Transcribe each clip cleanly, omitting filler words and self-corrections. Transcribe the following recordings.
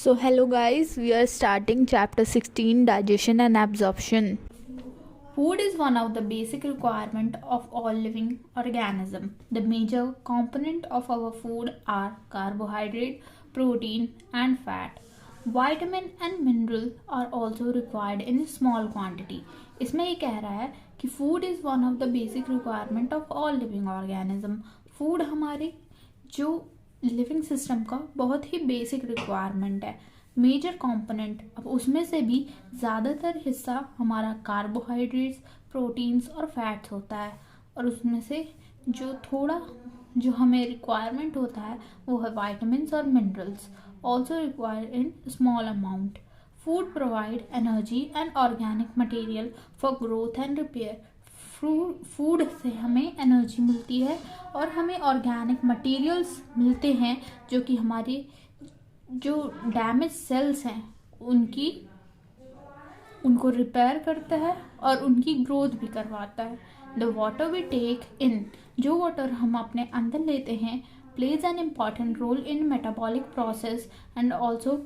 So hello guys, we are starting chapter 16, digestion and absorption. Food is one of the basic requirement of all living organism. The major component of our food are carbohydrate, protein and fat. Vitamin and mineral are also required in small quantity. इसमें ये कह रहा है कि food is one of the basic requirement of all living organism. Food हमारे जो living system का बहुत ही बेसिक रिक्वायरमेंट है, मेजर कंपोनेंट। अब उसमें से भी ज़्यादातर हिस्सा हमारा कार्बोहाइड्रेट्स, प्रोटीन्स और फैट्स होता है, और उसमें से जो थोड़ा जो हमें रिक्वायरमेंट होता है वो है विटामिन्स और minerals, also required in small amount. Food provide energy and organic material for growth and repair. Food से हमें एनर्जी मिलती है और हमें ऑर्गेनिक मटेरियल्स मिलते हैं जो कि हमारे जो डैमेज सेल्स हैं उनको रिपेयर करता है और उनकी ग्रोथ भी करवाता है। The water we take in, जो वाटर हम अपने अंदर लेते हैं, plays an important role in metabolic process and also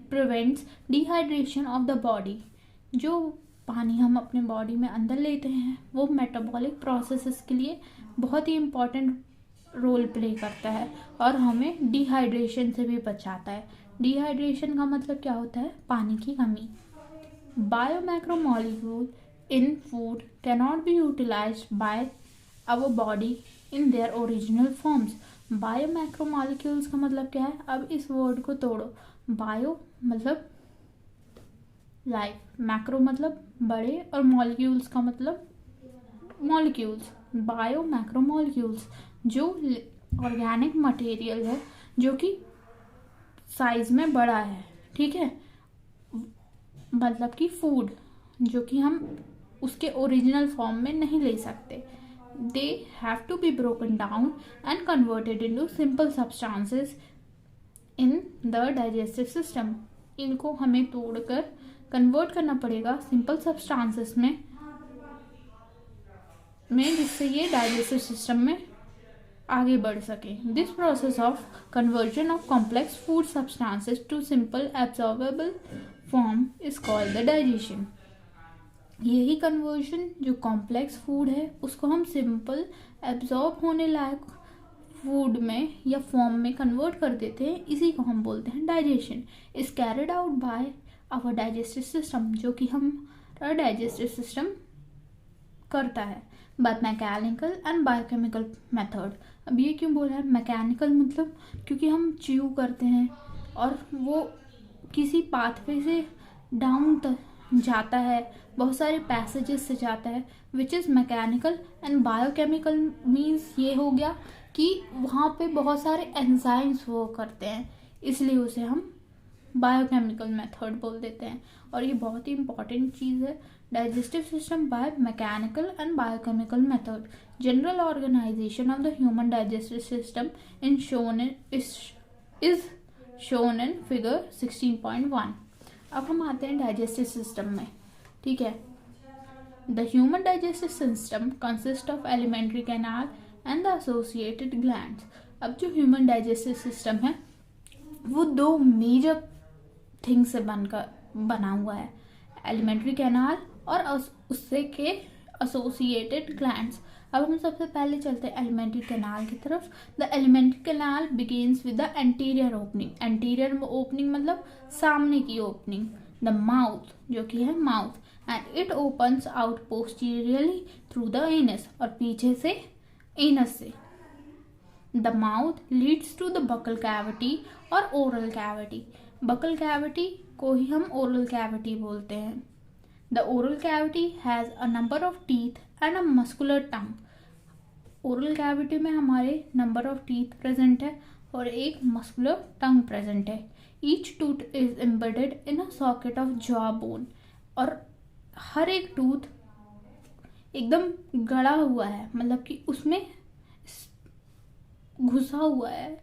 prevents dehydration of the body. जो पानी हम अपने बॉडी में अंदर लेते हैं वो मेटाबॉलिक प्रोसेसेस के लिए बहुत ही इम्पॉर्टेंट रोल प्ले करता है और हमें डिहाइड्रेशन से भी बचाता है। डिहाइड्रेशन का मतलब क्या होता है? पानी की कमी। Biomacromolecule in food cannot be utilised by our body in their original forms. Biomacromolecules का मतलब क्या है? अब इस वर्ड को तोड़ो। बायो मतलब लाइफ, मैक्रो मतलब बड़े, और मॉलिक्यूल्स का मतलब मॉलिक्यूल्स। बायो मैक्रोमोलिक्यूल्स जो ऑर्गेनिक मटेरियल है जो कि साइज में बड़ा है, ठीक है, मतलब कि फूड जो कि हम उसके ओरिजिनल फॉर्म में नहीं ले सकते। They have to be broken down and converted into simple substances in the digestive system. इनको हमें तोड़कर कन्वर्ट करना पड़ेगा सिंपल सब्सटेंसेस में जिससे ये डाइजेस्टिव सिस्टम में आगे बढ़ सके। This process of conversion of complex food substances to simple absorbable form is called the digestion. यही कन्वर्जन जो कॉम्प्लेक्स फूड है उसको हम सिंपल एब्जॉर्ब होने लायक फूड में या फॉर्म में कन्वर्ट कर देते हैं, इसी को हम बोलते हैं digestion. Is carried out by our digestive system, जो कि हमारा डाइजेस्टिव सिस्टम करता है by mechanical and biochemical method. अब ये क्यों बोला है मैकेनिकल? मतलब क्योंकि हम च्यू करते हैं और वो किसी पाथवे से डाउन जाता है, बहुत सारे पैसेजेस से जाता है, which is mechanical. And biochemical means ये हो गया कि वहाँ पे बहुत सारे एंजाइम्स वो करते हैं, इसलिए उसे हम बायोकेमिकल मेथड बोल देते हैं। और ये बहुत ही इंपॉर्टेंट चीज़ है, digestive system by mechanical and biochemical method. General organisation of the human digestive system is shown in figure 16.1। अब हम आते हैं डाइजेस्टिव सिस्टम में, ठीक है। The human digestive system consist of alimentary canal and the associated glands. अब जो human digestive system है वो दो मेजर थिंग से बना हुआ है, एलिमेंट्री कैनाल और उससे के एसोसिएटेड ग्लैंड्स। अब हम सबसे पहले चलते हैं एलिमेंट्री कैनाल की तरफ। The alimentary canal begins with the anterior opening. Anterior opening मतलब सामने की ओपनिंग। द माउथ जो कि है mouth, and it opens out posteriorly through the anus, और पीछे से एनस से। The mouth leads to the buccal cavity और ओरल कैविटी। बकल कैविटी को ही हम ओरल कैविटी बोलते हैं। The oral cavity has a number of teeth and a muscular tongue. Oral cavity में हमारे नंबर ऑफ टीथ प्रेजेंट है और एक मस्कुलर टंग प्रेजेंट है। Each tooth is embedded in a socket of jaw bone, और हर एक टूथ एकदम गड़ा हुआ है, मतलब कि उसमें घुसा हुआ है,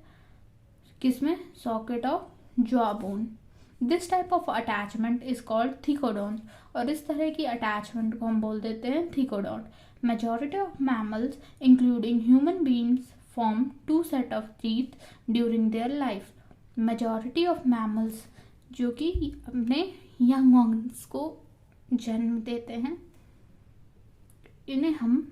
किसमें? Socket of jaw bone. This type of attachment is called thecodont, और इस तरह की अटैचमेंट को हम बोल देते हैं thecodont. Majority of mammals including human beings form two set of teeth during their life. Majority of mammals जो कि अपने यंग वंस को जन्म देते हैं, इन्हें हम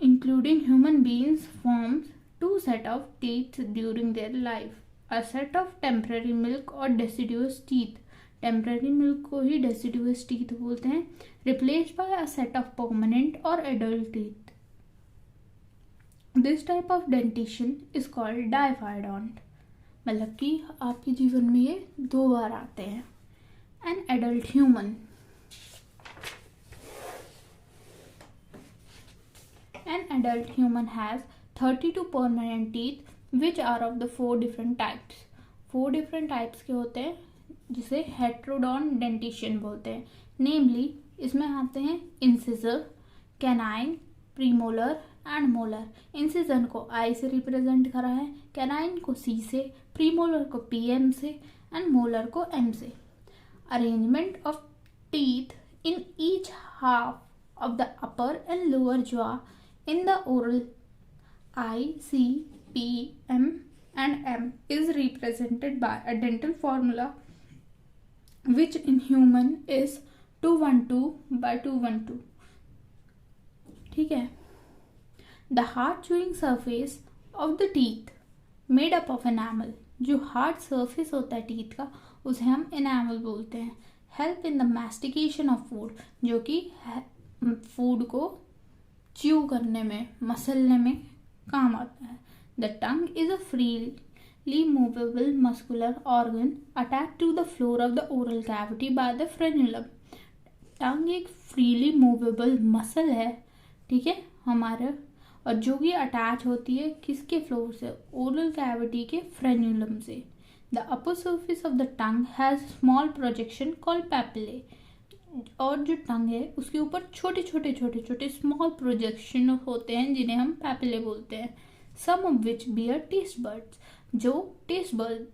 including human beings forms two set of teeth during their life. A set of temporary milk or deciduous teeth. Temporary milk को ही deciduous teeth बोलते हैं. Replaced by a set of permanent or adult teeth. This type of dentition is called diphyodont. मतलब कि आपके जीवन में ये 2 बार आते हैं. An adult human. An adult human has 32 permanent teeth which are of the 4 different types. 4 different types के होते हैं जिसे हेट्रोडोन डेंटिशन बोलते हैं. नेमली इसमें आते हैं incisor, canine, premolar and molar. Incision को आई से रिप्रेजेंट करा है, कैनाइन को सी से, प्रीमोलर को पीएम से एंड मोलर को एम से. Arrangement of teeth in each half of the upper and lower jaw in the oral I, C, P, M and M is represented by a dental formula which in human is 212 by 212. ठीक है. The hard chewing surface of the teeth made up of enamel. जो hard surface होता है teeth का उसे हम enamel बोलते हैं. Help in the mastication of food, जो कि food को च्यू करने में, मसलने में काम आता है. The tongue is a freely movable muscular organ attach to the floor of the oral cavity by the frenulum. Tongue एक फ्रीली मूवेबल मसल है, ठीक है, हमारे, और जो कि अटैच होती है किसके फ्लोर से, ओरल कैविटी के फ्रेन्युलम से. The upper surface of the tongue has small projection called papillae. और जो टंग है उसके ऊपर छोटे छोटे स्मॉल प्रोजेक्शन होते हैं जिन्हें हम पैपिले बोलते हैं. Some of which bear taste buds. जो टेस्ट बर्ड,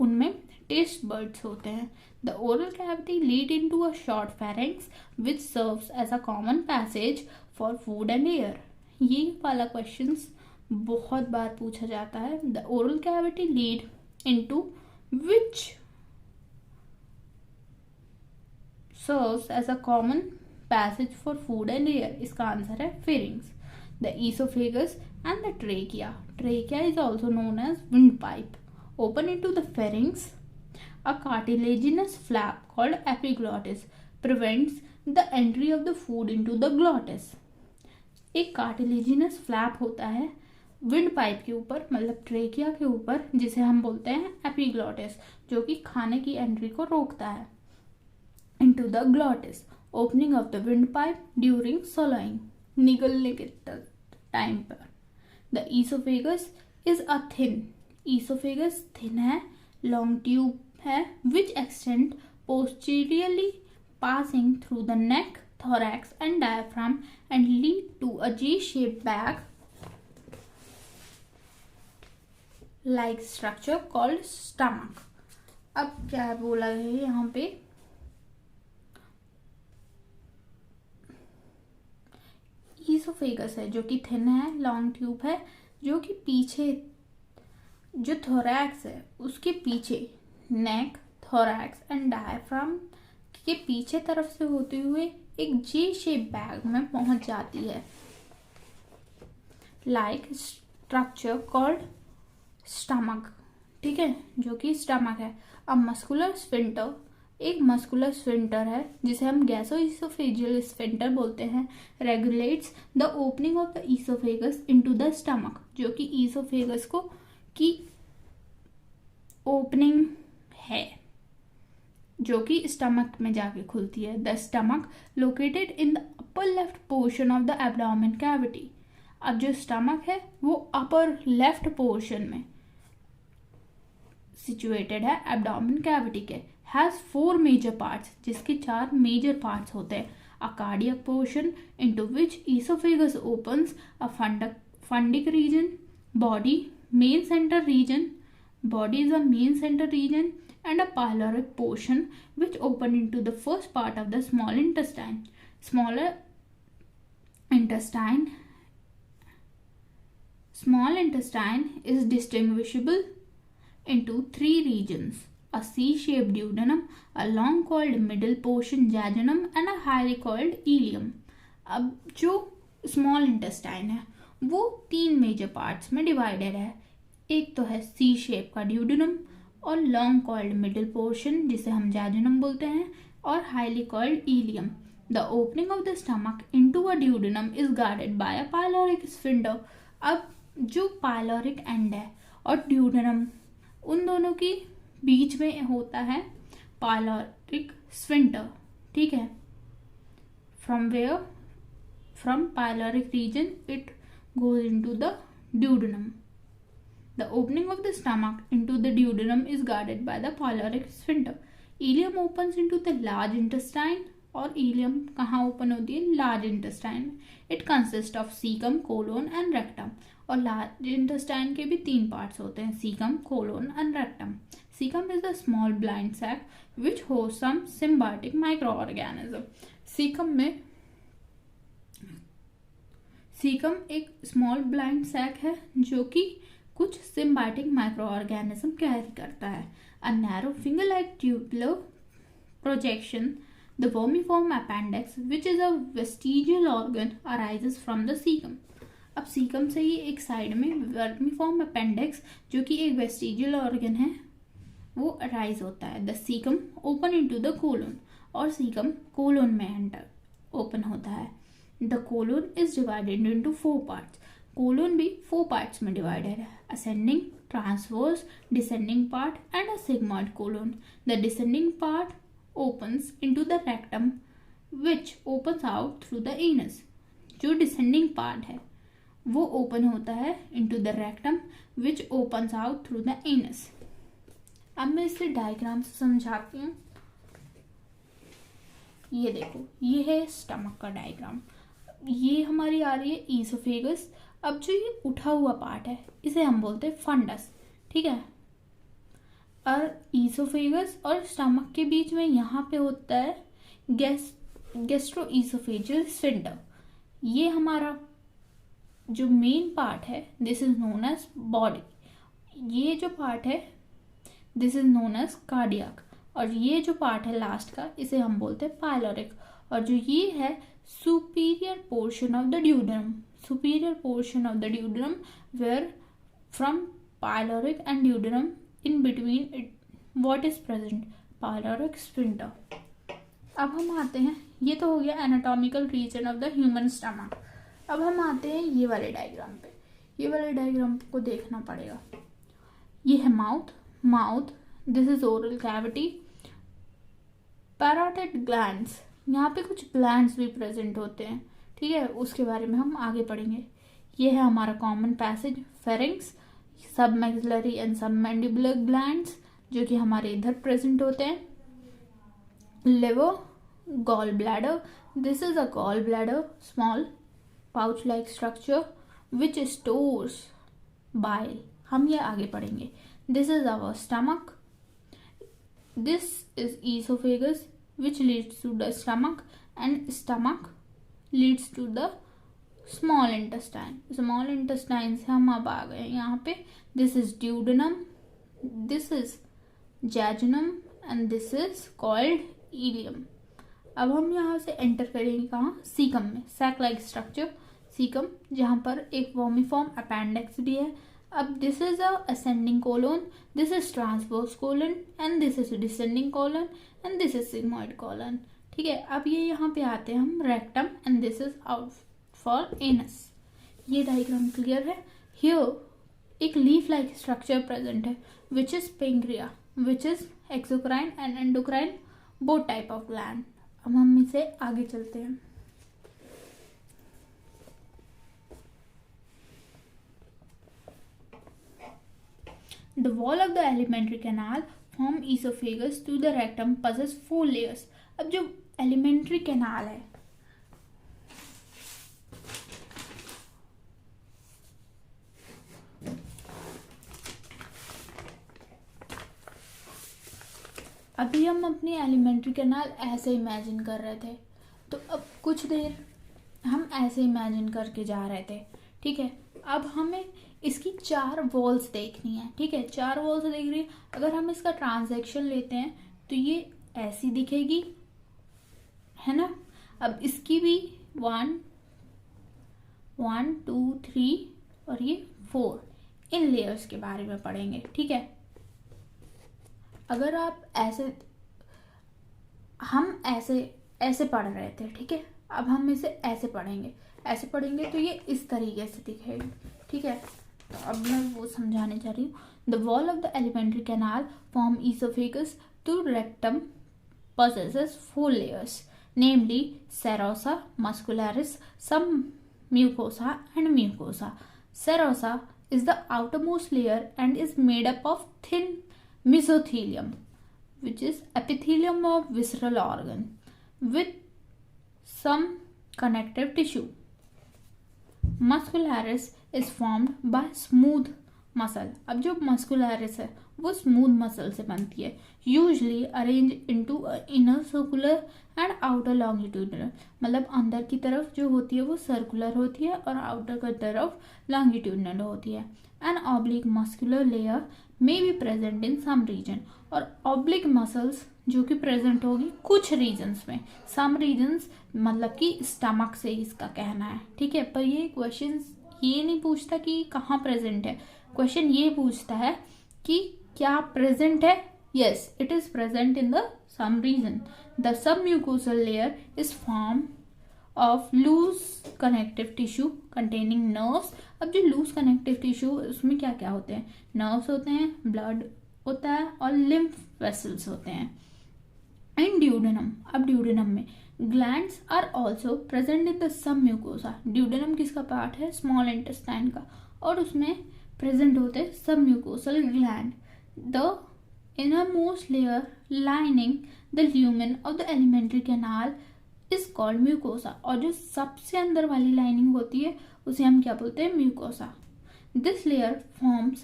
उनमें टेस्ट बर्ड्स होते हैं. The oral cavity lead into a short pharynx which serves as a common passage for food and air. ये वाला क्वेश्चंस बहुत बार पूछा जाता है. The oral cavity lead into which serves as a common passage for food and air. इसका answer है pharynx. The esophagus and the trachea. Trachea is also known as windpipe. Open into the pharynx, a cartilaginous flap called epiglottis prevents the entry of the food into the glottis. एक cartilaginous flap होता है wind pipe के ऊपर, मतलब trachea के ऊपर, जिसे हम बोलते हैं एपिग्लॉटिस, जो कि खाने की एंट्री को रोकता है into the glottis. Opening of the windpipe during swallowing, निगलने के टाइम पर. The esophagus is a thin. Esophagus thin है, long tube है, which extend posteriorly passing through the neck, thorax and diaphragm and lead to a J-shaped bag like structure called stomach. अब क्या बोला है यहाँ पे, ईसोफेगस है जो कि थिन है, लॉन्ग ट्यूब है, जो कि पीछे, जो थोरैक्स है उसके पीछे, नेक, थोरैक्स एंड डायफ्राम के पीछे तरफ से होते हुए एक जे शेप बैग में पहुंच जाती है. लाइक स्ट्रक्चर कॉल्ड स्टमक, ठीक है, जो कि स्टमक है. अब मस्कुलर स्फिंक्टर एक मस्कुलर स्फिंक्टर है जिसे हम गैसोइसोफेजियल स्फिंक्टर बोलते हैं. Regulates the opening of the oesophagus into the stomach, जो कि ईसोफेगस को की ओपनिंग है जो कि स्टमक में जाके खुलती है. The stomach located in the upper left portion of the abdomen cavity. अब जो स्टमक है वो अपर लेफ्ट पोर्शन में सिचुएटेड है एब्डोमेन कैविटी के. हैज 4 मेजर पार्ट्स, जिसके 4 मेजर पार्ट्स होते हैं. A cardiac portion into which oesophagus opens, a fundic region, body main centre region, body is a main center region, and a pyloric portion which open into the first part of the small intestine. Smaller intestine Small intestine is distinguishable into three regions: a C-shaped duodenum, a long coiled middle portion jejunum and a highly coiled ileum. अब जो small intestine है वो तीन major parts में divided है. एक तो है सी शेप का ड्यूडेनम और लॉन्ग कॉइल्ड मिडिल पोर्शन जिसे हम जैजुनम बोलते हैं और highly coiled ileum. The opening of the stomach into a duodenum is guarded by a pyloric sphincter. अब जो पाइलोरिक एंड है और ड्यूडेनम उन दोनों की बीच में होता है पाइलोरिक स्फिंक्टर. ठीक है. From where? From pyloric region it goes into the duodenum. The opening of the stomach into the duodenum is guarded by the pyloric sphincter. Ileum opens into the large intestine और ileum कहाँ open होती है? Large intestine में. It consists of cecum, colon and rectum. और large intestine के भी तीन parts होते हैं: cecum, colon and rectum. Cecum is the small blind sac which hosts some symbiotic microorganism. Caecum एक स्मॉल ब्लाइंड सैक है जो कि कुछ सिम्बायोटिक माइक्रो ऑर्गेनिज्म कैरी करता है. A narrow finger like tubular projection the vermiform appendix which is a vestigial organ arises from the caecum. अब caecum से ही एक साइड में वर्मीफॉर्म अपेंडिक्स जो कि एक वेस्टिजियल ऑर्गन है वो अराइज होता है. The caecum open into the colon और सीकम कोलोन में एंटर ओपन होता है. The colon is divided into 4 parts. Colon भी 4 parts में divided है: ascending, transverse, descending part and a sigmoid colon. The descending part opens into the rectum which opens out through the anus. जो descending part है वो open होता है into the rectum which opens out through the anus. अब मैं इसे diagram से समझाती हूँ. ये देखो, ये है स्टमक का डायग्राम. ये हमारी आ रही है ईसोफेगस. अब जो ये उठा हुआ पार्ट है इसे हम बोलते हैं फंडस. ठीक है. और ईसोफेगस और स्टमक के बीच में यहाँ पे होता है गैस्ट्रोईसोफेजियल स्फिंक्टर. ये हमारा जो मेन पार्ट है this is known as body. ये जो पार्ट है this is known as cardiac. और ये जो पार्ट है लास्ट का इसे हम बोलते हैं पाइलोरिक. और जो ये है superior portion of the duodenum, superior portion of the duodenum where from pyloric and duodenum in between it, what is present? Pyloric sphincter. अब हम आते हैं, ये तो हो गया anatomical region of the human stomach. अब हम आते हैं ये वाले डायग्राम पे. ये वाले डायग्राम को देखना पड़ेगा. ये है mouth, this is oral cavity, parotid glands. यहाँ पे कुछ ग्लैंड्स भी प्रेजेंट होते हैं. ठीक है, उसके बारे में हम आगे पढ़ेंगे. ये है हमारा common passage pharynx, sub maxillary and sub mandibular glands जो कि हमारे इधर प्रेजेंट होते हैं. Liver, gall bladder, this is a gall bladder, small pouch like structure which stores bile. हम ये आगे पढ़ेंगे. This is our stomach, this is oesophagus which leads to the stomach and stomach leads to the small intestine. Small intestine से हम अब आ गए यहाँ पे. This is duodenum, this is jejunum and this is called ileum. अब हम यहाँ से एंटर करेंगे कहाँ? सीकम में. सैक लाइक स्ट्रक्चर सीकम जहाँ पर एक वर्मीफॉर्म अपेंडिक्स भी है. अब this is a ascending colon, this is transverse colon and this is descending colon and this is sigmoid colon. ठीक है. अब ये यहाँ पे आते हैं हम rectum and this is out for anus. ये डायग्राम क्लियर है. हियर एक लीफ लाइक स्ट्रक्चर प्रेजेंट है which is pancreas which is exocrine and endocrine both type of gland. अब हम इसे आगे चलते हैं. The wall of the alimentary canal from esophagus to the rectum possess 4 layers. अब जो alimentary canal है अभी हम अपनी एलिमेंट्री कैनाल ऐसे इमेजिन कर रहे थे, तो अब कुछ देर हम ऐसे इमेजिन करके जा रहे थे. ठीक है. अब हमें इसकी 4 वॉल्स देखनी है, ठीक है, 4 वॉल्स देख रही है। अगर हम इसका ट्रांजैक्शन लेते हैं तो ये ऐसी दिखेगी, है ना। अब इसकी भी 1 1 2 3 और ये 4, इन लेयर्स के बारे में पढ़ेंगे, ठीक है। अगर आप हम ऐसे पढ़ रहे थे, ठीक है, अब हम इसे ऐसे पढ़ेंगे तो ये इस तरीके से दिखेगी, ठीक है। तो अब मैं वो समझाने जा रही हूँ। The wall of the alimentary canal form oesophagus to rectum possesses 4 layers, namely serosa, muscularis, some mucosa and mucosa. Serosa is the outermost layer and is made up of thin mesothelium, which is epithelium of visceral organ, with some connective tissue. Muscularis is formed by smooth muscle. अब जो muscularis है वो smooth muscle से बनती है, usually arrange into inner circular and outer longitudinal, मतलब अंदर की तरफ जो होती है वो सर्कुलर होती है और आउटर की तरफ लॉन्गिट्यूडनल होती है। An oblique muscular layer may be present in some region, और ऑब्लिक मसल्स जो कि प्रेजेंट होगी कुछ रीजन्स में, सम रीजन्स मतलब कि स्टमक से इसका कहना है, ठीक है। पर ये क्वेश्चन ये नहीं पूछता कि कहाँ प्रेजेंट है, क्वेश्चन ये पूछता है कि क्या प्रेजेंट है। Yes, it is present in the some region. The submucosal layer is form of loose connective tissue containing nerves. अब जो लूज कनेक्टिव टिश्यू उसमें क्या क्या होते हैं, नर्व्स होते हैं, ब्लड होता है और लिम्फ वेसल्स होते हैं। इन ड्यूडेनम, अब ड्यूडेनम में glands are also present in the submucosa. Duodenum किसका पार्ट है, स्मॉल इंटेस्टाइन का, और उसमें प्रेजेंट होते हैं submucosal gland. The innermost layer lining the lumen of the alimentary canal is called mucosa, और जो सबसे अंदर वाली लाइनिंग होती है उसे हम क्या बोलते हैं, mucosa. This layer forms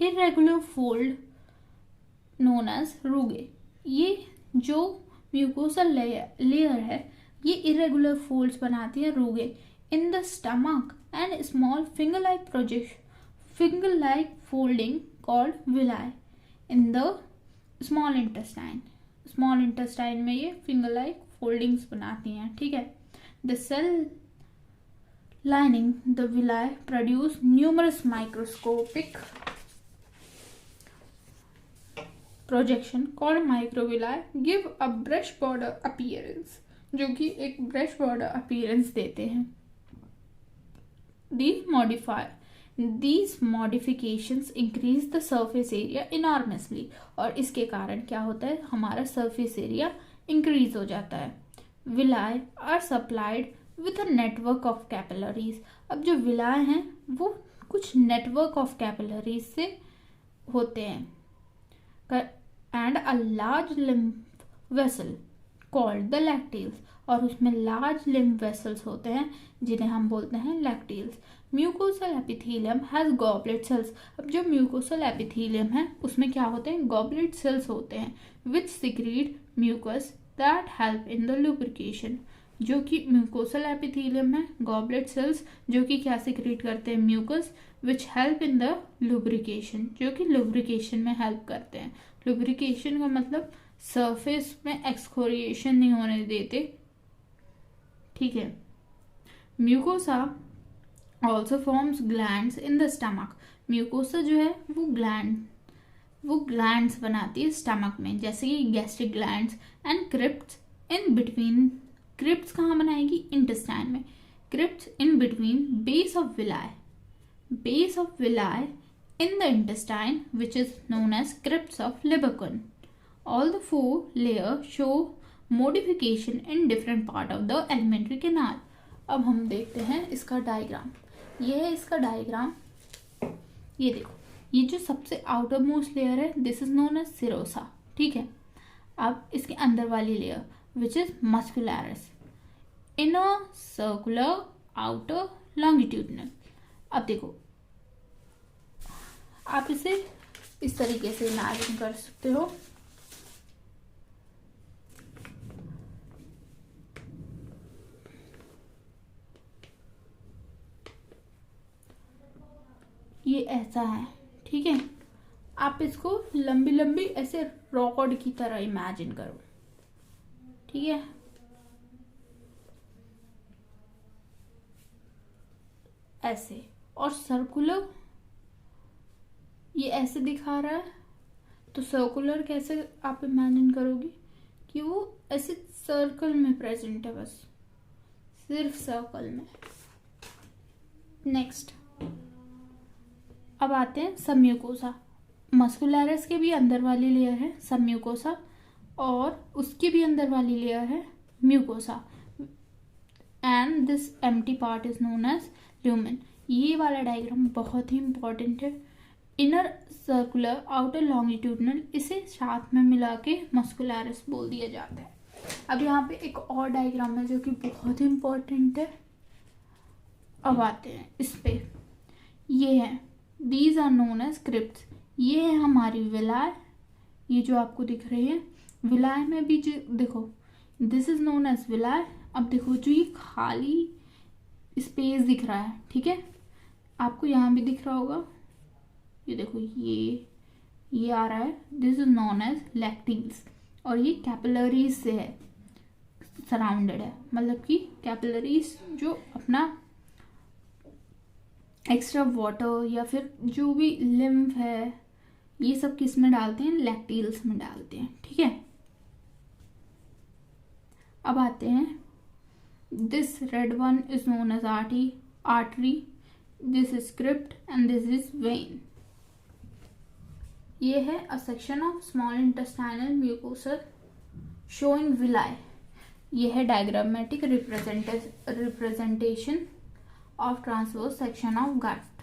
irregular fold known as rugae. ये जो म्यूकोसल लेयर है ये इरेगुलर फोल्ड्स बनाती है, rugae, in the stomach and small finger like folding called villi in the small intestine. Small intestine में ये फिंगर लाइक फोल्डिंग्स बनाती हैं, ठीक है। The cell lining the villi produce numerous microscopic projection called microvilli give a brush border appearance, जो कि एक brush border appearance देते हैं। These modifications increase the surface area enormously, और इसके कारण क्या होता है, हमारा surface area increase हो जाता है। Villi are supplied with a network of capillaries. अब जो villi हैं वो कुछ network of capillaries से होते हैं, and a large lymph vessel called the lacteals, और उसमें large lymph vessels होते हैं जिन्हें हम बोलते हैं lacteals. Mucosal epithelium has goblet sales. अब जो म्यूकोसल एपिथेलियम है उसमें क्या होते हैं, गॉबलेट सेल्स होते हैं, which secrete mucus that help in the lubrication. जो कि म्यूकोसल एपिथेलियम है, गॉबलेट सेल्स जो कि क्या सिक्रीट करते हैं, mucus, which help in the lubrication, जो कि लुब्रिकेशन में हेल्प करते हैं। लुब्रिकेशन का मतलब सरफेस में एक्सकोरिएशन नहीं होने देते, ठीक है। Mucosa also forms glands in the stomach. Mucosa जो है वो ग्लैंड्स बनाती है स्टमक में, जैसे कि gastric glands and crypts in between. Crypts कहाँ बनाएगी, इंटेस्टाइन में। Crypts in between base of villi in the intestine which is known as crypts of Lieberkuhn. All the 4 layer show modification in different part of the alimentary canal. अब हम देखते हैं इसका diagram. ये है इसका डायग्राम, ये देखो, ये जो सबसे आउटर मोस्ट लेयर है this is known as serosa, ठीक है। अब इसके अंदर वाली layer which is muscularis, inner circular outer longitudinal. अब देखो आप इसे इस तरीके से इमेजिन कर सकते हो, ऐसा है, ठीक है। आप इसको लंबी लंबी ऐसे रॉड की तरह इमेजिन करो, ठीक है। ऐसे, और सर्कुलर ये ऐसे दिखा रहा है, तो सर्कुलर कैसे आप इमेजिन करोगे कि वो ऐसे सर्कल में प्रेजेंट है, बस सिर्फ सर्कल में। नेक्स्ट, अब आते हैं सबम्यूकोसा। मस्कुलरिस के भी अंदर वाली लेयर है सबम्यूकोसा, और उसकी भी अंदर वाली लेयर है mucosa, and this empty part is known as lumen. ये वाला डायग्राम बहुत ही इंपॉर्टेंट है। इनर सर्कुलर, आउटर लॉन्गिट्यूडनल, इसे साथ में मिला के मस्कुलरिस बोल दिया जाता है। अब यहाँ पे एक और डायग्राम है जो कि बहुत ही इंपॉर्टेंट है। अब आते हैं इस पे, ये है, these are known as crypts. ये है हमारी विलाय, ये जो आपको दिख रही है विलाय में भी जो देखो, दिस इज नोन एज विलाय। अब देखो जो ये खाली स्पेस दिख रहा है, ठीक है, आपको यहाँ भी दिख रहा होगा, ये देखो ये आ रहा है, दिस इज नोन एज लैक्टील्स, और ये कैपिलरीज से है सराउंडेड है, मतलब कि कैपिलरीज जो अपना एक्स्ट्रा वाटर या फिर जो भी लिम्फ है ये सब किस में डालते हैं, लैक्टील्स में डालते हैं, ठीक है। अब आते हैं, this red one is known as artery, this is crypt and this is vein. ये है a section of small intestinal mucosa showing villi. ये है diagrammatic representation of transverse section of gut.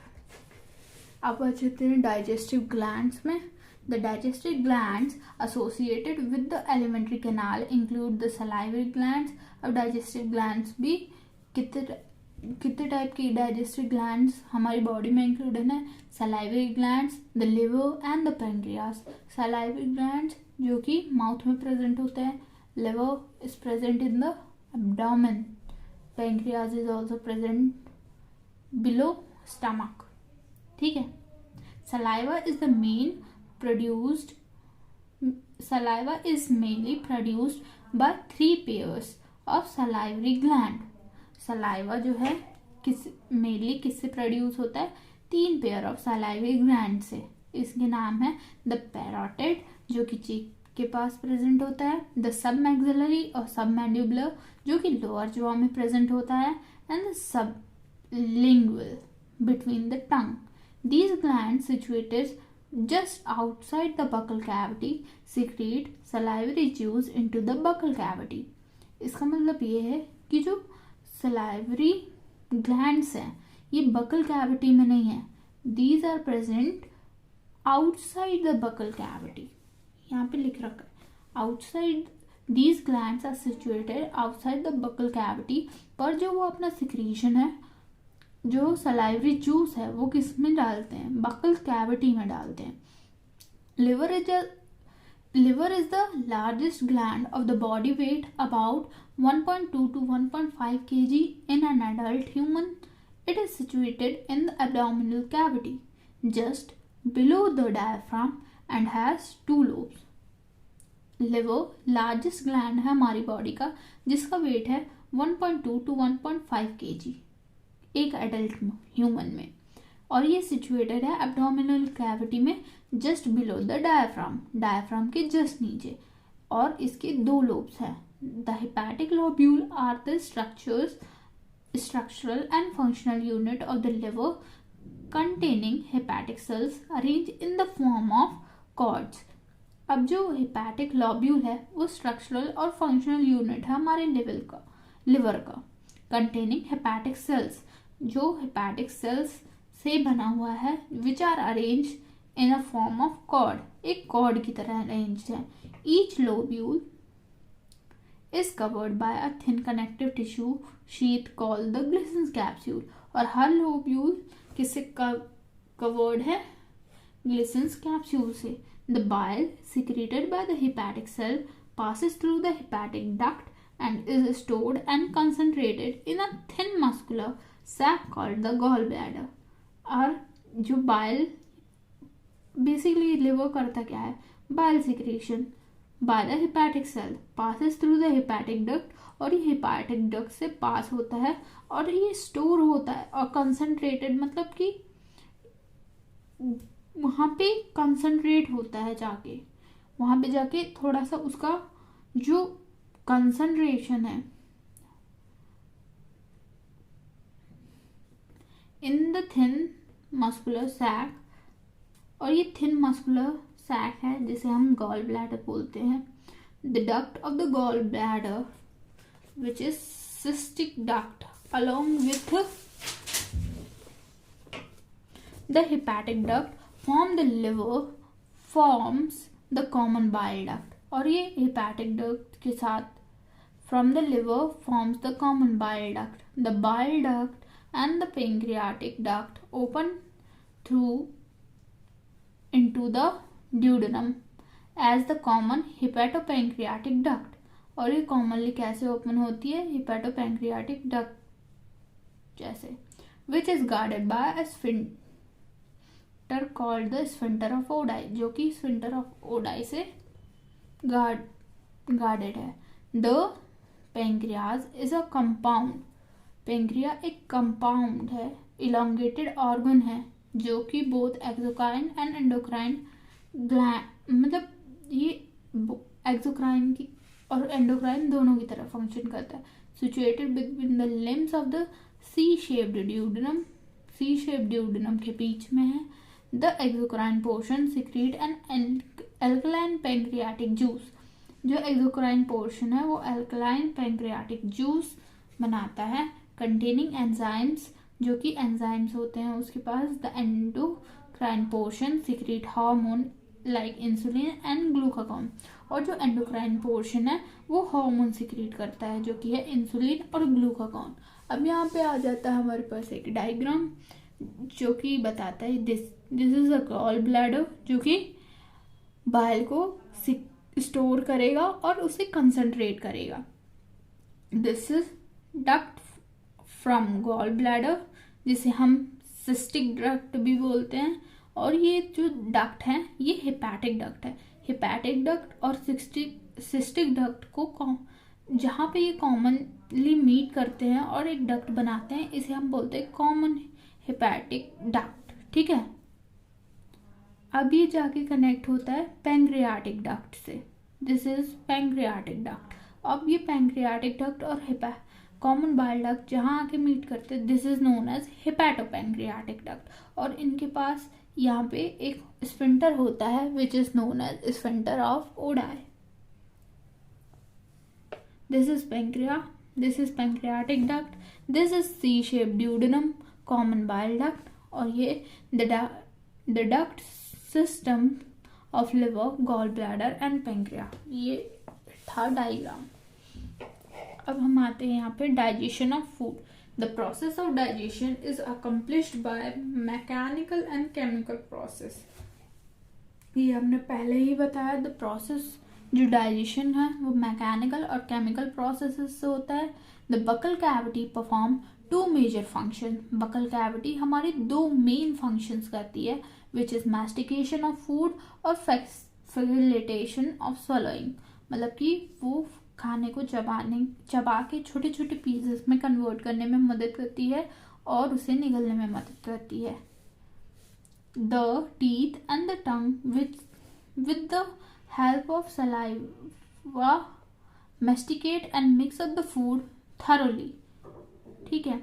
अब बचते हैं डाइजेस्टिव ग्लैंड्स में। The digestive glands associated with the alimentary canal include the salivary glands. अब digestive glands भी कितने type की डाइजेस्टिव ग्लैंड्स हमारी बॉडी में इंक्लूडेड है, salivary glands, the liver and the pancreas. Salivary glands जो कि माउथ में प्रेजेंट होते हैं, liver is present in the abdomen, pancreas is also present below stomach, ठीक है। Saliva is mainly produced by 3 pairs of salivary gland. Saliva जो है mainly किससे प्रोड्यूस होता है, 3 पेयर ऑफ सलाइवरी ग्लैंड से। इसके नाम है द पैरोटिड जो कि चीक के पास प्रेजेंट होता है, द सब मैक्सिलरी और सब मैंडिबुलर जो कि लोअर जॉ में प्रेजेंट होता है, and the sub lingual between the tongue. These glands situated just outside the buccal cavity secrete salivary juice into the buccal cavity. इसका मतलब ये है कि जो salivary glands हैं ये buccal cavity में नहीं है, these are present outside the buccal cavity. यहाँ पे लिख रखा है outside, these glands are situated outside the buccal cavity, पर जो वो अपना secretion है, जो सलाइवरी जूस है वो किस में डालते हैं, बकल कैविटी में डालते हैं। Liver is the largest gland of the body, weight about 1.2 to 1.5 kg in an adult human. It is situated in the abdominal cavity just below the diaphragm and has 2 lobes. Liver largest gland है हमारी body का जिसका wait है 1.2 to 1.5 kg एक adult human में, और ये situated है एब्डोमिनल कैविटी में जस्ट बिलो द डायफ्राम के जस्ट नीचे, और इसके 2 लोब्स हैं। The hepatic lobule are the structural and functional unit of the liver containing hepatic cells arrange in the form of cords. अब जो हेपेटिक लोब्यूल है वो स्ट्रक्चरल और फंक्शनल यूनिट है हमारे लिवर का कंटेनिंग हेपेटिक सेल्स, जो हेपेटिक सेल्स से बना हुआ है, which are arrange in a form of cord, एक कॉर्ड की तरह अरेंज है। Each lobule is covered by a thin connective tissue sheet called the Glisson's capsule, और हर लोब्यूल किससे कवर्ड है, ग्लिसन्स कैप्सूल से। The bile secreted by the hepatic cell passes through the hepatic duct and is stored and concentrated in a thin muscular sac called the gallbladder. और जो bile, basically liver करता क्या है, bile secretion by the hepatic cell passes through the hepatic duct, और ये hepatic duct से पास होता है और ये स्टोर होता है और कंसंट्रेटेड, मतलब कि वहाँ पे कंसंट्रेट होता है, जाके वहाँ पे जाके थोड़ा सा उसका जो कंसंट्रेशन है in the thin muscular sac, और ये थिन मस्कुलर सैक है जिसे हम गॉल ब्लैडर बोलते हैं। The duct of the gall bladder which is cystic duct along with the hepatic duct from the liver forms the common bile duct, और ये hepatic duct के साथ from the liver forms the common bile duct. The bile duct and the pancreatic duct open through into the duodenum as the common hepatopancreatic duct, और ये commonly कैसे open होती है, हेपेटोपैंक्रियाटिक duct जैसे, which is guarded by a sphincter called the sphincter of Oddi, जो कि sphincter of Oddi से guarded है। The pancreas is a compound, पेंक्रिया एक कंपाउंड है, इलोंगेटेड ऑर्गन है जो कि both exocrine and endocrine gland, मतलब ये एक्सोक्राइन की और एंडोक्राइन दोनों की तरह फंक्शन करता है। Situated between the limbs of the C shaped duodenum, C shaped duodenum के बीच में है। The exocrine portion secrete an alkaline pancreatic juice, जो एक्सोक्राइन पोर्शन है वो एल्कलाइन पैंक्रियाटिक जूस बनाता है, कंटेनिंग एंजाइम्स, जो कि एंजाइम्स होते हैं उसके पास। The endocrine portion secrete hormone like insulin and glucagon, और जो एंडोक्राइन पोर्शन है वो हार्मोन सिक्रीट करता है जो कि है इंसुलिन और ग्लूकागॉन। अब यहाँ पे आ जाता है हमारे पास एक डायग्राम जो कि बताता है this is a gall bladder, जो कि बाइल को स्टोर करेगा और उसे कंसंट्रेट करेगा। This is duct from gall bladder, जिसे हम सिस्टिक डक्ट भी बोलते हैं, और ये जो डक्ट है ये हेपेटिक डक्ट है। हेपेटिक डक्ट और सिस्टिक डक्ट को जहाँ पे ये कॉमनली मीट करते हैं और एक डक्ट बनाते हैं, इसे हम बोलते हैं कॉमन हेपेटिक डक्ट, ठीक है। अब ये जाके कनेक्ट होता है पैंक्रियाटिक डक्ट से, दिस इज पैंक्रियाटिक डक्ट। अब ये पैंक्रियाटिक डक्ट और कॉमन बाइल डक्ट जहाँ आके मीट करते हैं, this is known as hepatopancreatic duct, और इनके पास यहाँ पे एक स्फिंक्टर होता है which is known as sphincter of Oddi. This is pancreatic duct, this is C shape duodenum, common bile duct, और ये the duct system of liver, gall bladder and pancreas. ये था डायग्राम। अब हम आते हैं यहाँ पे digestion of food. The process of digestion is accomplished by mechanical and chemical process. ये हमने पहले ही बताया, द प्रोसेस जो डाइजेशन है वो मैकेनिकल और केमिकल प्रोसेसेस से होता है। The buccal cavity perform two major function. Buccal cavity हमारी दो मेन फंक्शंस करती है, which is mastication of food और फैसिलिटेशन ऑफ स्वलोइंग, मतलब कि वो खाने को चबा के छोटे छोटे पीसेस में कन्वर्ट करने में मदद करती है और उसे निगलने में मदद करती है। The teeth and the tongue with the help of saliva masticate and mix up the food thoroughly, ठीक है।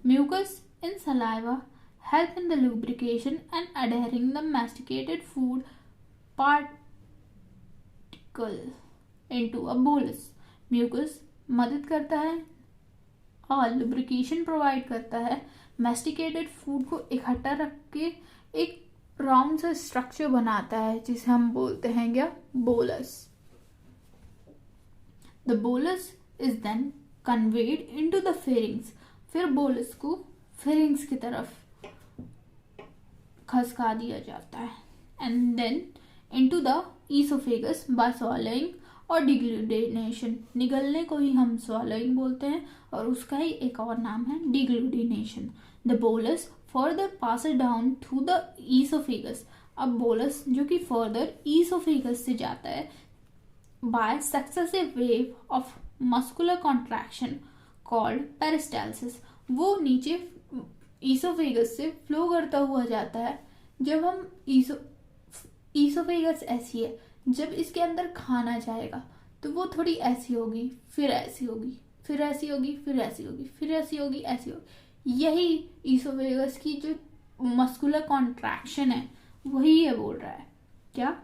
Mucus in saliva help in the lubrication and adhering the masticated food particle into a bolus। Mucus मदद करता है और lubrication provide करता है, मैस्टिकेटेड food को इकट्ठा रख के एक राउंड सा स्ट्रक्चर बनाता है जिसे हम बोलते हैं क्या, bolus. The bolus is then conveyed into the pharynx. फिर बोलस को फेरिंग्स की तरफ खसका दिया जाता है, and then into the oesophagus by swallowing और डिग्लूटिनेशन। निगलने को ही हम स्वॉलोइंग बोलते हैं और उसका ही एक और नाम है deglutition. The bolus further passes down through the esophagus. अब बोलस जो कि further esophagus से जाता है by successive wave of muscular contraction called peristalsis. वो नीचे esophagus से फ्लो करता हुआ जाता है. जब हम esophagus ऐसी है, जब इसके अंदर खाना जाएगा तो वो थोड़ी ऐसी होगी, फिर ऐसी होगी, फिर ऐसी होगी, फिर ऐसी होगी, फिर ऐसी होगी, ऐसी होगी. यही ईसोफेगस की जो मस्कुलर कॉन्ट्रैक्शन है वही ये बोल रहा है. क्या?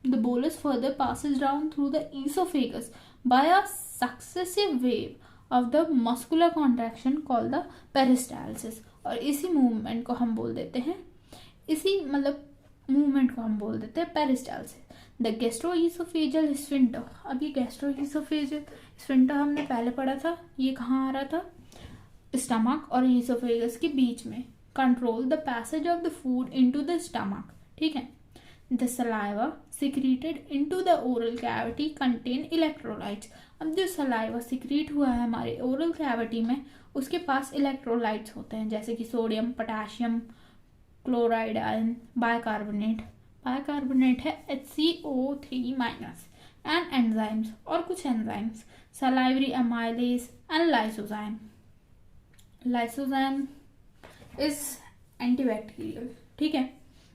The bolus further passes down through the oesophagus by a successive wave of the muscular contraction called the peristalsis. और इसी मूवमेंट को हम बोल देते हैं, इसी मतलब मूवमेंट को हम बोल देते हैं पेरिस्टाल्सिस. The गैस्ट्रोईसोफेजियल sphincter. अब ये गैस्ट्रोईसोफेजियल स्फिंक्टर हमने पहले पढ़ा था. ये कहाँ आ रहा था? स्टमक और ईसोफेगस के बीच में. Control the passage of the food into the stomach. ठीक है. The saliva secreted into the oral cavity contain electrolytes. अब जो सलाइवा सिक्रीट हुआ है हमारे ओरल कैविटी में, उसके पास इलेक्ट्रोलाइट्स होते हैं, जैसे कि sodium, potassium, chloride ion, bicarbonate. Bicarbonate है HCO3- एंड एंजाइम्स और कुछ enzymes, salivary amylase and lysozyme. Lysozyme is antibacterial. ठीक है.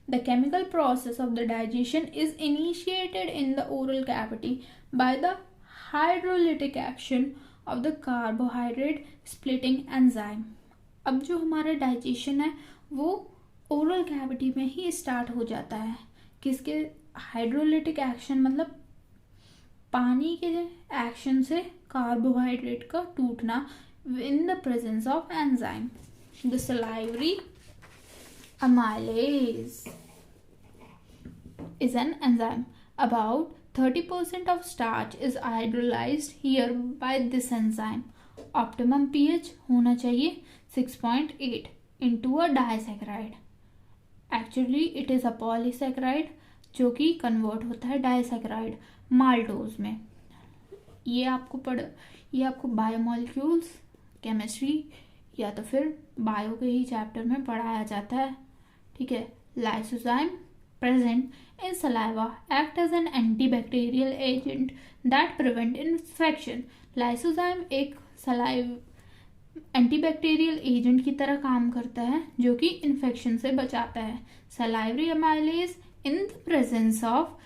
The chemical process of the digestion is initiated in the oral cavity by the hydrolytic action of the carbohydrate splitting enzyme. अब जो हमारा digestion है वो oral cavity में ही start हो जाता है. किसके? हाइड्रोलिटिक एक्शन, मतलब पानी के एक्शन से कार्बोहाइड्रेट का टूटना इन the presence of enzyme. The salivary amylase is an enzyme. About 30% of starch is hydrolyzed here by this enzyme. Optimum pH होना चाहिए 6.8 into a disaccharide. Actually it is a polysaccharide जो कि convert होता है disaccharide maltose में. ये आपको biomolecules chemistry या तो फिर बायो के ही चैप्टर में पढ़ाया जाता है. ठीक है. Lysozyme present in saliva act as an antibacterial agent that prevent infection. Lysozyme एक एंटीबैक्टीरियल एजेंट की तरह काम करता है जो कि इन्फेक्शन से बचाता है. Salivary amylase in the presence of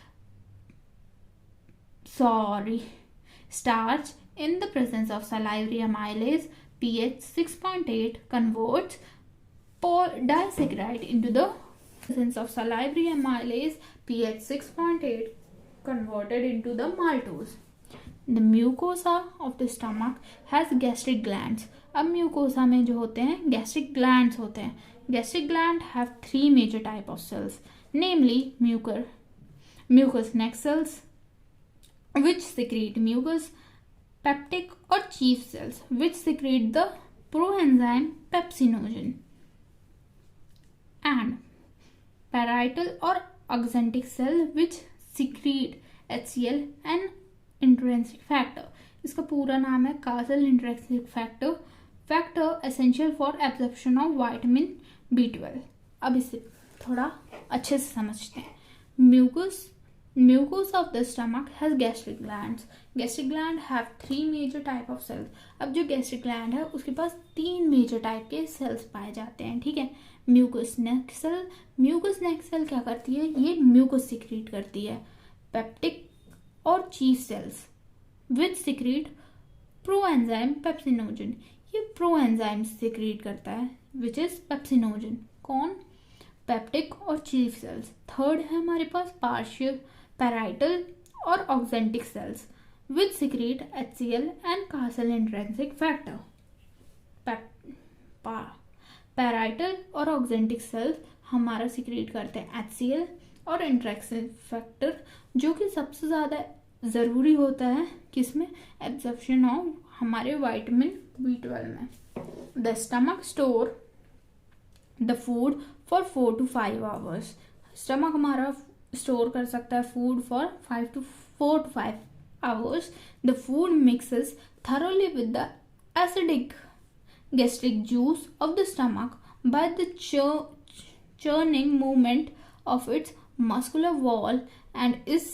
starch in the presence of salivary amylase pH 6.8 converts disaccharide into the presence of salivary amylase pH 6.8 converted into the maltose. The mucosa of the stomach has gastric glands. अब mucosa में जो होते हैं gastric glands होते हैं. Gastric gland have three major type of cells, namely mucous neck cells which secrete mucus, peptic or chief cells which secrete the proenzyme pepsinogen, and parietal or axanthic cell which secrete HCl and intrinsic factor. इसका पूरा नाम है castle intrinsic factor essential for absorption of vitamin B12. अब इसे थोड़ा अच्छे से समझते हैं. Mucus of the stomach has gastric glands. Gastric gland have three major type of cells. अब जो gastric gland है उसके पास 3 major type के cells पाए जाते हैं. ठीक है. Mucous neck cell क्या करती है? ये mucus secrete करती है. Peptic और chief cells which secrete proenzyme pepsinogen. ये proenzyme secrete करता है which is pepsinogen. कौन? Peptic और chief cells. थर्ड है हमारे पास parietal और axanthic cells which secrete HCl and Castle intrinsic factor. Parietal और axanthic cells हमारा secrete करते हैं HCl और intrinsic factor जो कि सबसे ज़्यादा ज़रूरी होता है किसमें? एब्जॉर्प्शन ऑफ हमारे विटामिन B12 में. The stomach store the food for 4 to 5 hours. Stomach हमारा स्टोर कर सकता है food for 4 to 5 hours. The food mixes thoroughly with the acidic gastric juice of the stomach by the churning movement of its muscular wall and is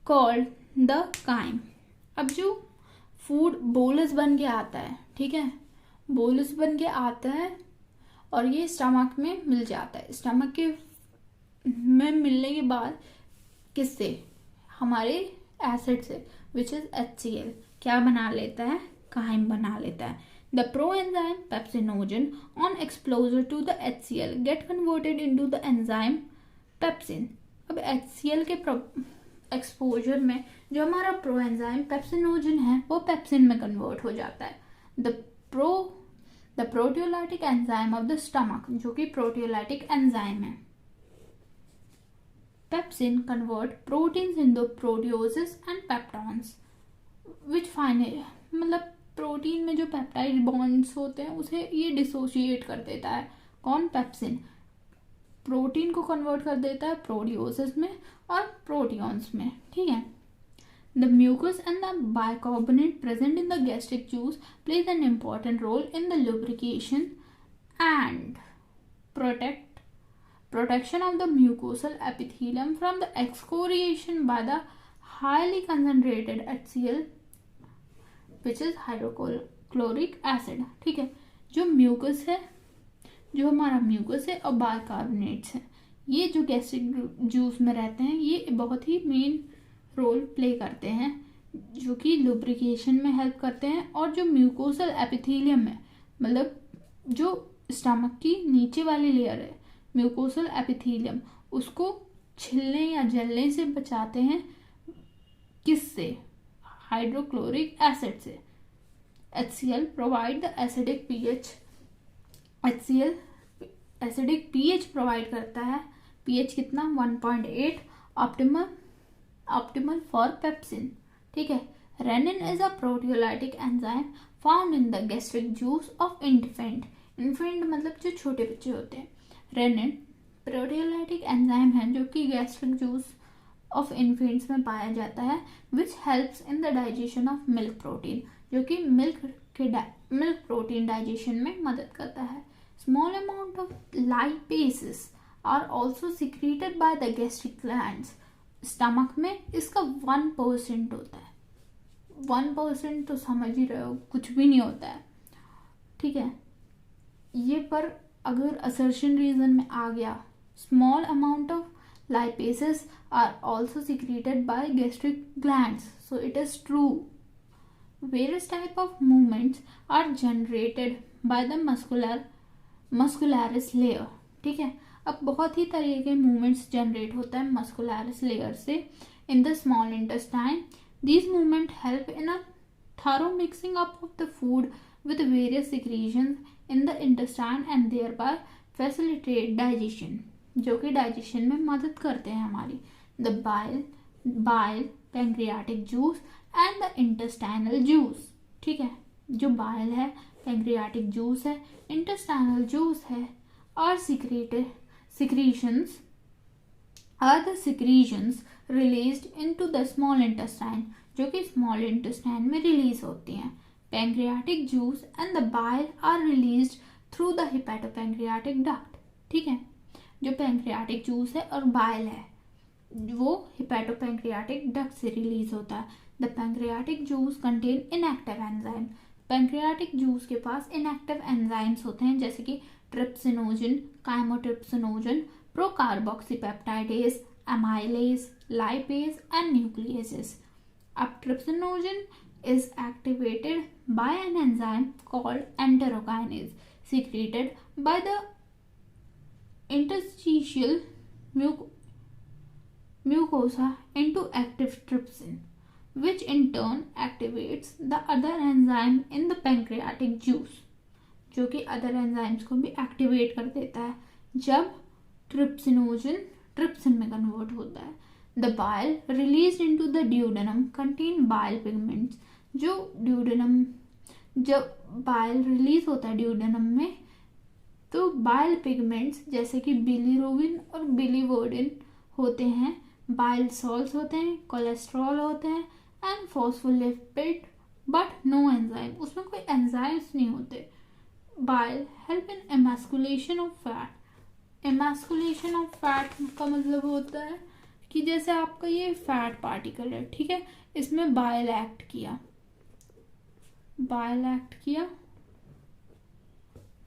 called the chyme. अब जो food bolus बन के आता है, ठीक है, bolus बन के आता है और ये स्टमक में मिल जाता है. स्टमक के में मिलने के बाद किससे, हमारे एसिड से, विच इज HCl, क्या बना लेता है, काइम बना लेता है. The proenzyme pepsinogen on exposure to the HCl get converted into the enzyme pepsin. अब HCl के एक्सपोजर में जो हमारा प्रोएंजाइम पेप्सिनोजन है वो पेप्सिन में कन्वर्ट हो जाता है. The proteolytic enzyme of the stomach, जो कि प्रोटियोलाइटिक एंजाइम है. Pepsin convert proteins into proteoses and peptones which finally, मतलब प्रोटीन में जो पेप्टाइड बॉन्ड्स होते हैं उसे ये डिसोशिएट कर देता है. कौन, पेप्सिन. प्रोटीन को कन्वर्ट कर देता है प्रोटियोसिस में और प्रोटियॉन्स में, ठीक है. The mucus and the bicarbonate present in the gastric juice plays an important role in the lubrication and protection of the mucosal epithelium from the excoriation by the highly concentrated HCl, which is hydrochloric acid. ठीक है, जो mucus है, जो हमारा mucus है और bicarbonates है, ये जो गैस्ट्रिक जूस में रहते हैं ये बहुत ही मेन रोल प्ले करते हैं, जो कि लुब्रिकेशन में हेल्प करते हैं. और जो म्यूकोसल एपिथेलियम है, मतलब जो स्टमक की नीचे वाली लेयर है म्यूकोसल एपिथेलियम, उसको छिलने या जलने से बचाते हैं. किससे, हाइड्रोक्लोरिक एसिड से. HCl provide the acidic pH. HCl acidic pH provide करता है. pH कितना, 1.8, ऑप्टिमल फॉर पेप्सिन. ठीक है. Rennin is a proteolytic enzyme found in the gastric juice of infant. Infant मतलब जो छोटे बच्चे होते हैं. रेनिन प्रोटियोलाइटिक एंजाइम है जो कि गैस्ट्रिक जूस ऑफ इन्फेंट्स में पाया जाता है, which helps in the digestion of milk protein, जो कि मिल्क प्रोटीन डाइजेशन में मदद करता है. Small amount of lipases are also secreted by the gastric glands. Stomach में इसका 1% होता है. 1% तो समझ ही रहे हो, कुछ भी नहीं होता है. ठीक है, ये पर अगर असर्शन रीजन में आ गया, small amount of lipases are also secreted by gastric glands, so it is true. Various type of movements are generated by the muscularis layer. ठीक है, अब बहुत ही तरह के movements generate होता है muscularis layer से in the small intestine. These movements help in a thorough mixing up of the food with various secretions in the intestine and thereby facilitate digestion, जो कि डाइजेशन में मदद करते हैं हमारी. The bile, pancreatic juice and the intestinal juice. ठीक है, जो बाइल है, पैंक्रियाटिक जूस है, इंटेस्टाइनल जूस है, और secretions released into the small intestine, जो कि स्मॉल इंटेस्टाइन में रिलीज होती हैं. Pancreatic juice and the bile are released through the hepatopancreatic duct. ठीक है, जो पैंक्रियाटिक जूस है और बाइल है वो हिपैटोपैंक्रियाटिक डक्ट से रिलीज होता है. The pancreatic juice contain inactive enzyme. Pancreatic juice के पास इनएक्टिव एंजाइम्स होते हैं, जैसे कि trypsinogen, chymotrypsinogen, procarboxypeptidase, amylase, lipase and nucleases. अब trypsinogen is activated by an enzyme called enterokinase, secreted by the interstitial mucosa into active trypsin, which in turn activates the other enzyme in the pancreatic juice, जो कि other enzymes को भी activate कर देता है जब trypsinogen trypsin में convert होता है. The bile released into the duodenum contain bile pigments. जो ड्यूडेनम, जब बाइल रिलीज होता है ड्यूडेनम में, तो बाइल पिगमेंट्स जैसे कि बिलीरुबिन और बिलीवर्डिन होते हैं, बाइल सॉल्ट्स होते हैं, कोलेस्ट्रॉल होते हैं and phospholipid, but no enzyme. उसमें कोई एंजाइम्स नहीं होते, bile help in emasculation of fat. emasculation of fat का मतलब होता है कि जैसे आपका ये फैट पार्टिकल है, ठीक है, इसमें बाइल एक्ट किया,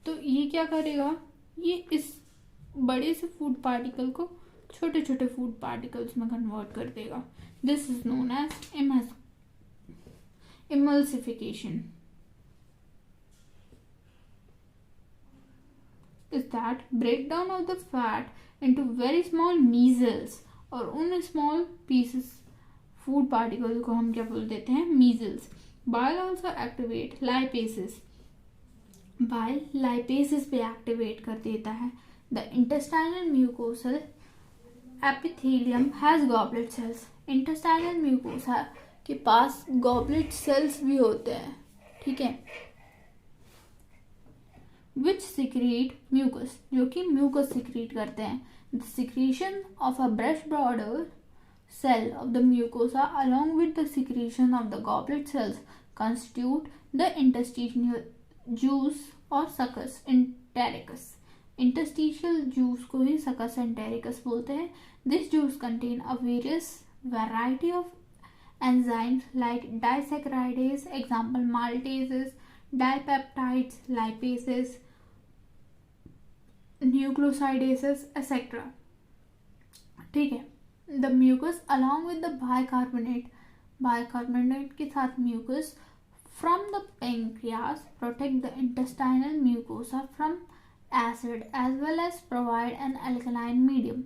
तो ये क्या करेगा, ये इस बड़े से फूड पार्टिकल को छोटे छोटे फूड पार्टिकल्स में कन्वर्ट कर देगा. This is known as emulsification. Is that breakdown of the fat into very small measles, और उन स्मॉल पीसेस फूड पार्टिकल को हम क्या बोल देते हैं, measles. Bile also activate lipases. Bile lipases पे एक्टिवेट कर देता है. The intestinal mucosal epithelium has goblet cells. Intestinal mucosa के पास गॉबलेट सेल्स भी होते हैं, ठीक है, विच सिक्रीट म्यूकस, जो कि म्यूकस सिक्रीट करते हैं. The secretion of a brush border cell of the mucosa along with the secretion of the goblet cells constitute the interstitial juice और succus entericus. Interstitial juice को ही succus entericus बोलते हैं. This juice contain a various variety of enzymes like disaccharidase, example maltases, dipeptides, lipases, nucleosidases, etc. ठीक है. The mucus along with the bicarbonate के साथ mucus from the pancreas protect the intestinal mucosa from acid as well as provide an alkaline medium.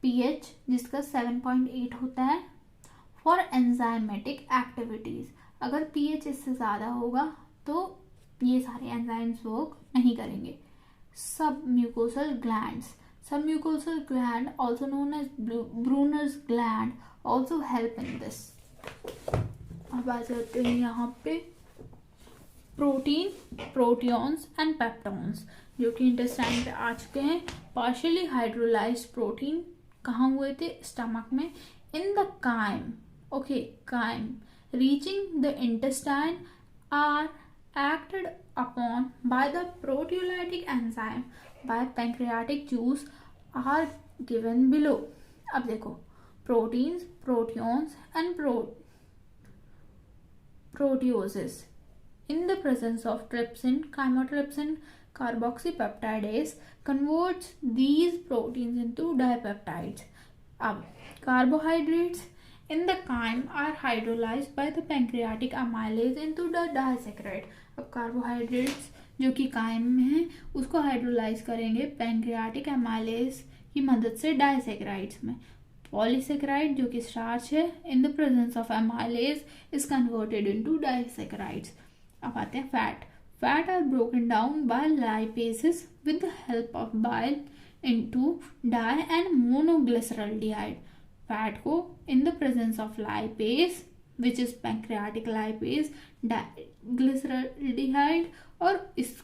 pH जिसका 7.8 होता है for enzymatic activities. अगर pH इससे ज़्यादा होगा तो ये सारे एंजाइम्स वर्क नहीं करेंगे. Submucosal glands. Submucosal gland also known as Brunner's gland also help in this. अब आ जाते हैं यहाँ पे प्रोटीन, प्रोटियॉन्स एंड पेप्टॉन्स, जो कि इंटेस्टाइन पे आ चुके हैं. पार्शियली हाइड्रोलाइज्ड प्रोटीन कहाँ हुए थे, स्टमक में. In the chyme, okay, chyme reaching the intestine are acted upon by the proteolytic enzyme by pancreatic juice are given below. अब देखो, proteins, proteons and proteoses in the presence of trypsin, chymotrypsin, carboxypeptidase converts these proteins into dipeptides. अब carbohydrates in the chyme are hydrolyzed by the pancreatic amylase into the disaccharide. अब carbohydrates जो कि कायम में है उसको हाइड्रोलाइज करेंगे pancreatic amylase की मदद से डाइसेक्राइड्स में. पॉलीसेक्राइड जो कि स्टार्च है in the presence of amylase is converted into disaccharides. अब आते हैं fat. Fat are broken down by lipases with the help of bile into di and monoglyceraldehyde. Fat को in the presence of lipase which is pancreatic lipase, glyceraldehyde और इस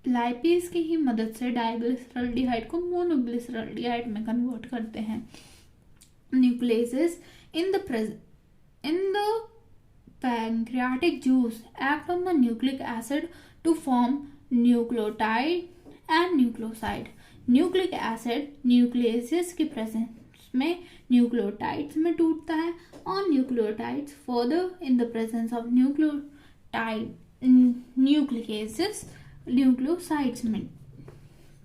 lipase की ही मदद से डाइग्लिसरॉल्डिहाइड को मोनोग्लिसरॉल्डिहाइड में कन्वर्ट करते हैं. Nucleases in the pancreatic juice act on the nucleic acid to form nucleotide and nucleoside. Nucleic acid nucleases की प्रेजेंस में न्यूक्लियोटाइड्स में टूटता है और nucleotides further in the presence of nucleotide nucleases nucleosides में.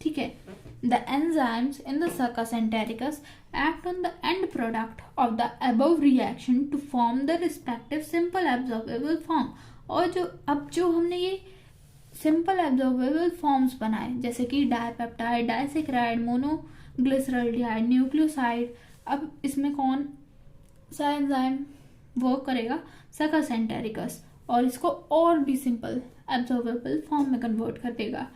ठीक है. The enzymes in the succus entericus act on the end product of the above reaction to form the respective simple absorbable form. और जो हमने ये simple absorbable forms बनाए जैसे कि डाइपेप्टाइड, डाइसेक्राइड, मोनोग्लिसरॉल्डिहाइड, न्यूक्लियोसाइड. अब इसमें कौन सा एंजाइम वर्क करेगा? सक्कस एंटेरिकस, और इसको और भी सिंपल एब्जॉर्बेबल फॉर्म में कन्वर्ट कर देगा.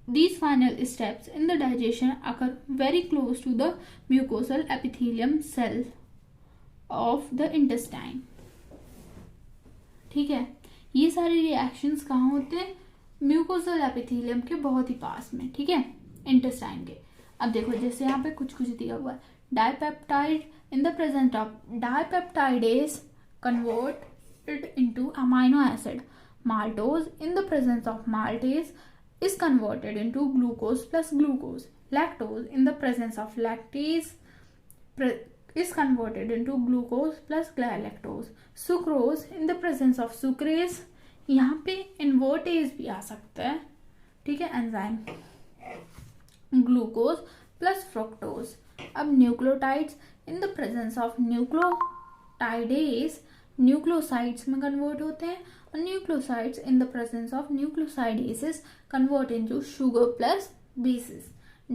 These final steps in the digestion occur very close to the mucosal epithelium cell of the intestine. ठीक है. ये सारे रिएक्शंस कहाँ होते हैं? म्यूकोसल एपिथेलियम के बहुत ही पास में. ठीक है, इंटेस्टाइन के. अब देखो जैसे यहाँ पे कुछ दिया हुआ है. Dipeptide in the presence of dipeptidase converted into amino acid. Maltose in the presence of maltase is converted into glucose plus glucose. Lactose in the presence of lactase is converted into glucose plus galactose. Sucrose in the presence of sucrase, यहाँ पे invertase भी आ सकता है, ठीक है, enzyme, glucose plus fructose. अब nucleotides in the presence of nucleotidase nucleosides में convert होते हैं, और nucleosides in the presence of nucleosidases convert into sugar plus bases.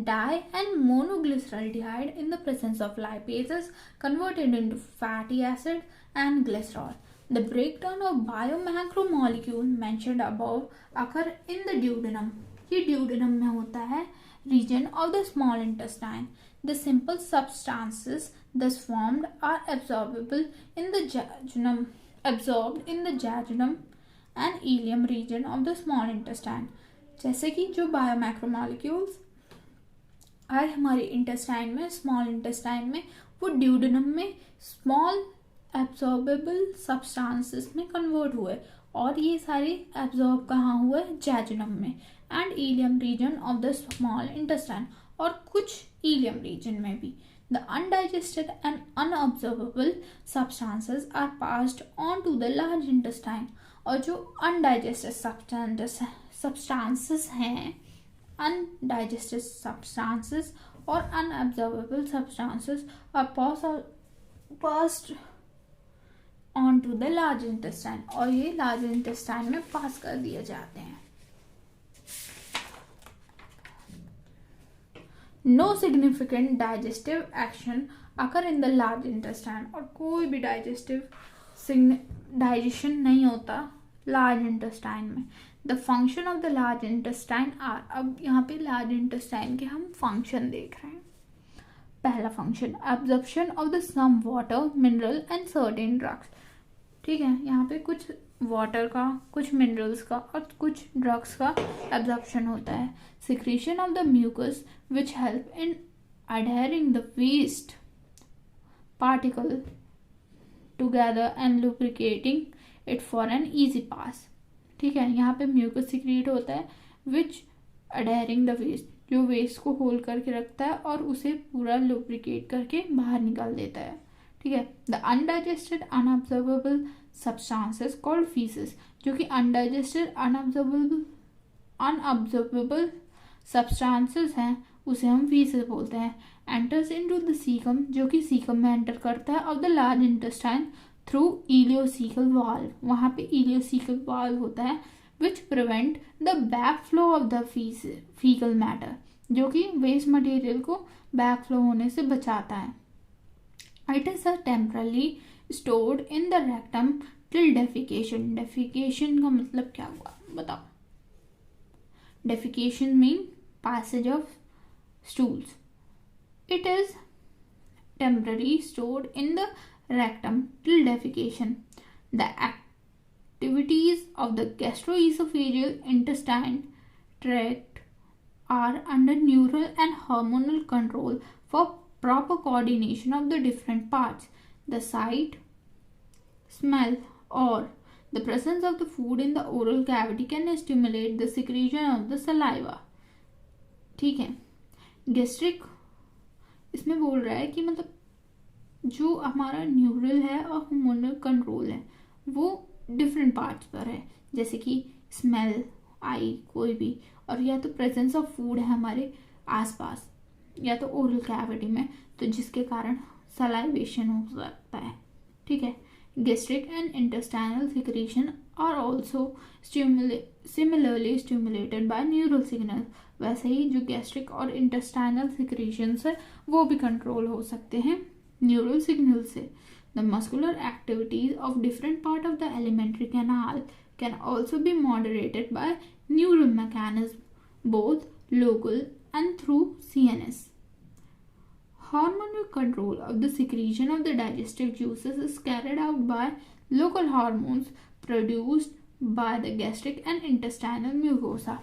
Di and monoglyceraldehyde in the presence of lipases converted into fatty acid and glycerol. The breakdown of biomacromolecule mentioned above occur in the duodenum. ये duodenum में होता है, region of the small intestine. The simple substances thus formed are absorbed in the jejunum and ileum region of the small intestine. जैसे कि जो बायोमैक्रोमोलिक्यूल्स आए हमारे intestine में, स्मॉल इंटेस्टाइन में, वो ड्यूडेनम में स्मॉल एब्जॉर्बेबल सब्सटेंसेस में कन्वर्ट हुए, और ये सारे एब्जॉर्ब कहाँ हुए, जैजुनम में and ileum region of the small intestine, और कुछ इलियम रीजन में भी. The undigested and unabsorbable substances are passed on to the large intestine. और जो अनडाइजेस्टेड सब्सटेंसेस हैं, undigested substances or unabsorbable substances are passed on to the large intestine, और ये large intestine में पास कर दिए जाते हैं. No significant digestive action occur in the large intestine, और कोई भी डाइजेशन नहीं होता लार्ज इंटेस्टाइन में. The function of the large intestine are, अब यहाँ पे लार्ज इंटेस्टाइन के हम फंक्शन देख रहे हैं. पहला function, absorption of the some water, mineral and certain drugs. ठीक है, यहाँ पे कुछ वाटर का, कुछ मिनरल्स का और कुछ ड्रग्स का एब्जॉर्प्शन होता है. Secretion of the mucus which help in adhering the waste particle together and lubricating it for an easy pass. ठीक है, यहाँ पे म्यूकस सिक्रीट होता है विच अडेयरिंग द वेस्ट, जो वेस्ट को होल्ड करके रखता है और उसे पूरा लुब्रिकेट करके बाहर निकाल देता है. ठीक है. The undigested unabsorbable substances called faeces, जो कि अनडाइजेस्टेड अनअब्जॉर्बेबल सब्सटेंसेस हैं, उसे हम फीसेस बोलते हैं. एंटर्स इनटू द सीकम, जो कि सीकम में एंटर करता है of the large intestine through ileocaecal valve. वहाँ पे इलियोसीकल वाल्व होता है which prevent the back flow of the faecal matter, जो कि वेस्ट मटेरियल को बैक फ्लो होने से बचाता है. It is temporarily stored in the rectum till defecation. Defecation का मतलब क्या हुआ बताओ. Defecation mean passage of stools. It is temporarily stored in the rectum till defecation. The activities of the gastroesophageal intestine tract are under neural and hormonal control for proper coordination of the different parts. The sight, smell, or the presence of the food in the oral cavity can stimulate the secretion of the saliva. ठीक है. Gastric इसमें बोल रहा है कि मतलब जो हमारा न्यूरल है और हार्मोनल कंट्रोल है वो डिफरेंट पार्ट्स पर है, जैसे कि स्मेल, आई, कोई भी, और या तो प्रेजेंस ऑफ फूड है हमारे आसपास या तो ओरल कैविटी में, तो जिसके कारण सलाइवेशन हो सकता है. ठीक है. Gastric and intestinal secretion are also similarly stimulated by neural signal. वैसे ही जो गैस्ट्रिक और इंटेस्टाइनल सिक्रीशंस है वो भी कंट्रोल हो सकते हैं न्यूरल सिग्नल से. The muscular activities of different part of the alimentary canal can also be moderated by neural mechanism both local and through CNS. Hormonal control of the secretion of the digestive juices is carried out by local hormones produced by the gastric and intestinal mucosa.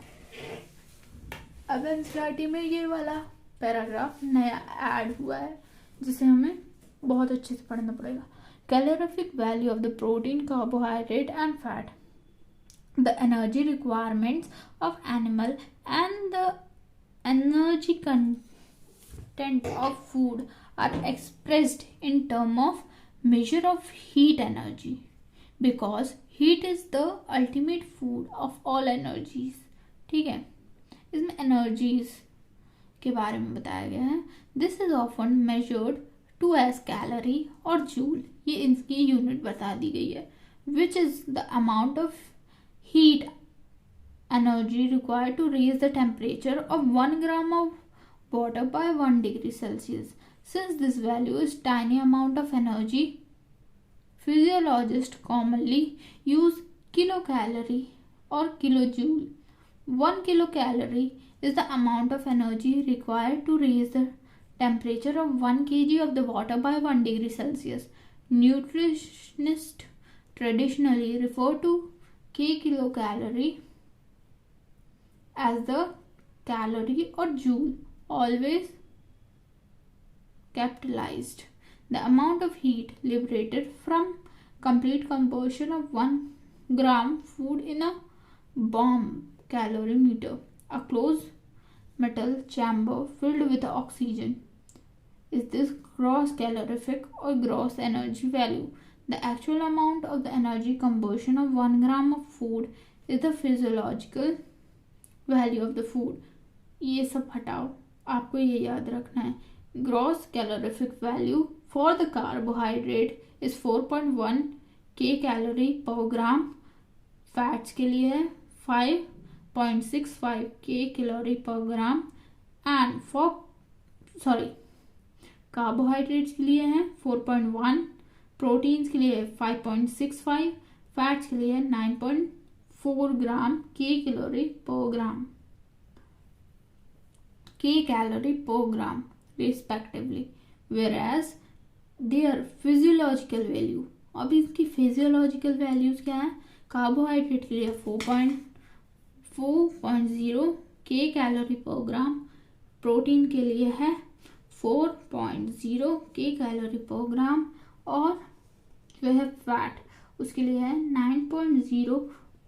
अब NCERT में ये वाला paragraph नया add हुआ है जिसे हमें बहुत अच्छे से पढ़ना पड़ेगा. Calorific value of the protein, carbohydrate and fat. the energy requirements of animal and the energy content of food are expressed in terms of measure of heat energy, because heat is the ultimate food of all energies. ठीक है, इसमें energies के बारे में बताया गया है. This is often measured to as calorie और जूल, ये इनकी यूनिट बता दी गई है. Which is the amount of heat energy required to raise the temperature of 1 gram of water by 1 degree Celsius. Since this value is tiny amount of energy, physiologists commonly use kilocalorie or kilojoule. 1 kilocalorie is the amount of energy required to raise the temperature of 1 kg of the water by 1 degree Celsius. Nutritionists traditionally refer to kilocalorie as the calorie or joule, always capitalized. The amount of heat liberated from complete combustion of 1 gram food in a bomb calorimeter, a closed metal chamber filled with oxygen. Is this gross calorific or gross energy value? The actual amount of the energy combustion of 1 gram of food is the physiological value of the food. ये सब हटाओ, आपको ये याद रखना है. Gross calorific value for the carbohydrate is 4.1 kcal per gram. Fats के लिए है 5.65 kcal per gram and for carbohydrates के लिए है 4.1, प्रोटीन्स के लिए 5.65, फैट्स के लिए 9.4 ग्राम kcal per gram respectively, whereas their physiological value, अब इसकी physiological values क्या है? कार्बोहाइड्रेट के लिए 4.0 kcal per gram, प्रोटीन के लिए है 4.0 kcal per gram और जो है फैट उसके लिए है 9.0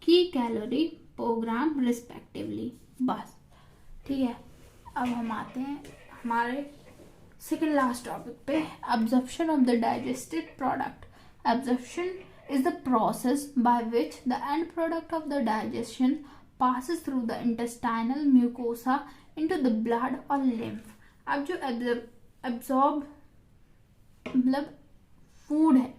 kcal per gram रिस्पेक्टिवली. बस ठीक है. अब हम आते हैं हमारे सेकेंड लास्ट टॉपिक पे, absorption of the digested product. Absorption is the process by which the end product of the digestion passes through the intestinal mucosa into the blood or lymph. अब जो absorb मतलब food है,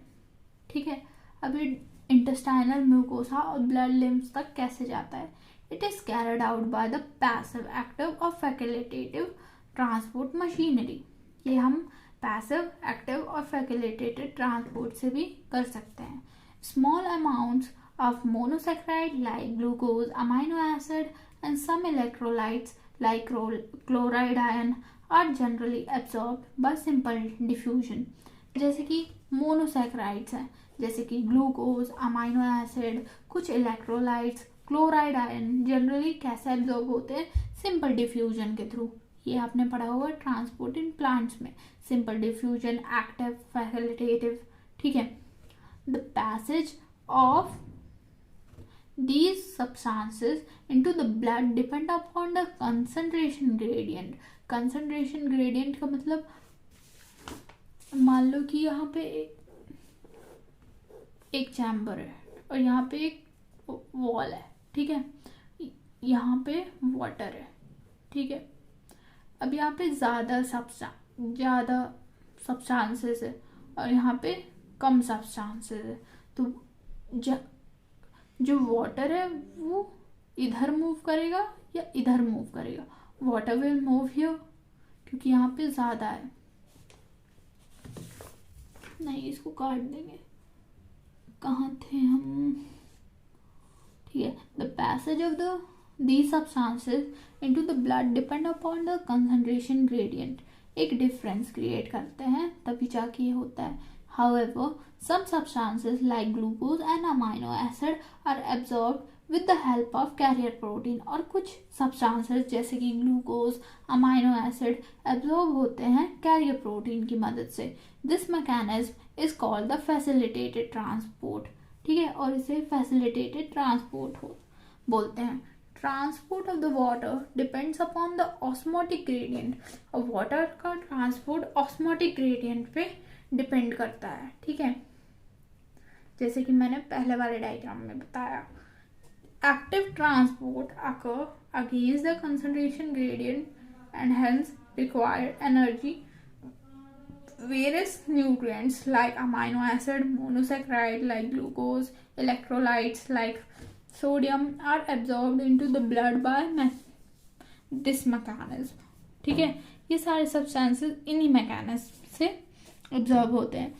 ठीक है, अभी intestinal mucosa और blood lymph तक कैसे जाता है? It is carried out by the passive, active or facultative transport machinery. ये हम passive, active और facultative transport से भी कर सकते हैं. Small amounts of monosaccharide like glucose, amino acid and some electrolytes like chloride ion are generally absorbed by simple diffusion. जैसे कि मोनोसैक्राइड्स हैं, जैसे कि ग्लूकोज, अमाइनो एसिड, कुछ इलेक्ट्रोलाइट्स, क्लोराइड आयन जनरली कैसे एब्जॉर्ब होते हैं? सिंपल डिफ्यूजन के थ्रू. ये आपने पढ़ा होगा ट्रांसपोर्ट इन प्लांट्स में. Simple diffusion, active, facultative. ठीक है. The passage of these substances into the blood depend upon the concentration gradient. Concentration gradient का मतलब मान लो कि यहाँ पे एक चैम्बर है और यहाँ पे एक वॉल है, ठीक है, यहाँ पे वाटर है, ठीक है. अब यहाँ पे ज़्यादा सब्सटेंसेस है और यहाँ पे कम सब्सटेंसेस है. तो जो वाटर है वो इधर मूव करेगा या इधर मूव करेगा? वाटर विल मूव हियर क्योंकि यहाँ पे ज़्यादा है. नहीं, इसको काट देंगे. कहाँ थे हम? ठीक है. The passage of these substances into the blood depend upon the concentration gradient. एक डिफरेंस क्रिएट करते हैं तभी जाके ये होता है. However, some substances like glucose and amino acid are absorbed with the help of carrier protein. और कुछ substances जैसे कि ग्लूकोज, अमाइनो एसिड एब्जॉर्ब होते हैं कैरियर प्रोटीन की मदद से. This mechanism is called the facilitated transport. ठीक है, और इसे फैसिलिटेटेड ट्रांसपोर्ट हो बोलते हैं। Transport of the water depends upon the osmotic gradient. और वाटर का ट्रांसपोर्ट ऑस्मोटिक ग्रेडियंट पे डिपेंड करता है। ठीक है, जैसे कि मैंने पहले वाले डायग्राम में बताया, active transport occur against the concentration gradient and hence required energy. Various nutrients like amino acid, monosaccharide like glucose, electrolytes like sodium are absorbed into the blood by this mechanism। ठीक है, ये सारे substances इन्हीं mechanism से absorb होते हैं।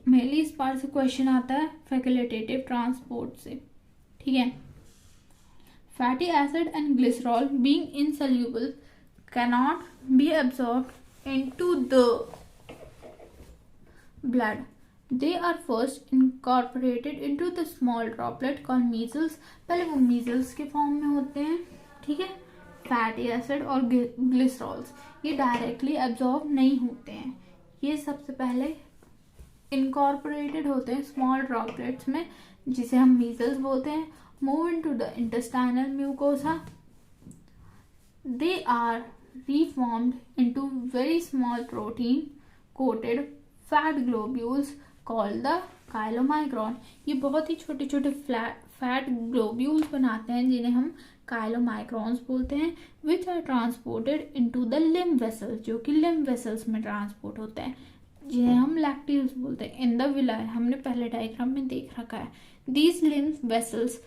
Mainly इस part से क्वेश्चन आता है फैकल्टेटिव ट्रांसपोर्ट से। ठीक है, fatty acid and glycerol being insoluble cannot be absorbed into the blood. They are first incorporated into the small droplet called measles। पहले वो measles के फॉर्म में होते हैं। ठीक है, फैटी एसिड और ग्लिसरॉल्स ये डायरेक्टली एब्जॉर्ब नहीं होते हैं, ये सबसे पहले इनकॉर्पोरेटेड होते हैं स्मॉल ड्रॉपलेट्स में, जिसे हम measles बोलते हैं। Move into the intestinal mucosa. They are reformed into very small protein coated fat globules called the chylomicron. ये बहुत ही छोटे छोटे फैट ग्लोब्यूल्स बनाते हैं जिन्हें हम काइलोमाइक्रॉन्स बोलते हैं, which are transported into the lymph vessels, जो कि लिम्फ वेसल्स में ट्रांसपोर्ट होते हैं, जिन्हें हम लैक्टिल्स बोलते हैं। इन द विलाई, हमने पहले डायग्राम में देख रखा है। These lymph vessels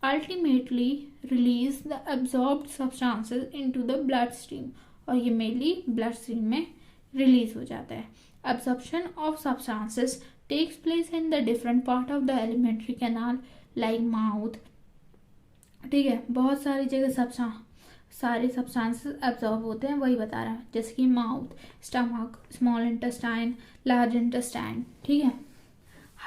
ultimately release the absorbed substances into the blood stream, और ये मेनली ब्लड स्ट्रीम में रिलीज हो जाता है। Absorption of substances takes place in the different part of the alimentary canal like mouth। ठीक है, बहुत सारी जगह सारे सब्सटेंसेस एब्जॉर्ब होते हैं, वही बता रहा है, जैसे कि mouth, stomach, small intestine, large intestine. ठीक है,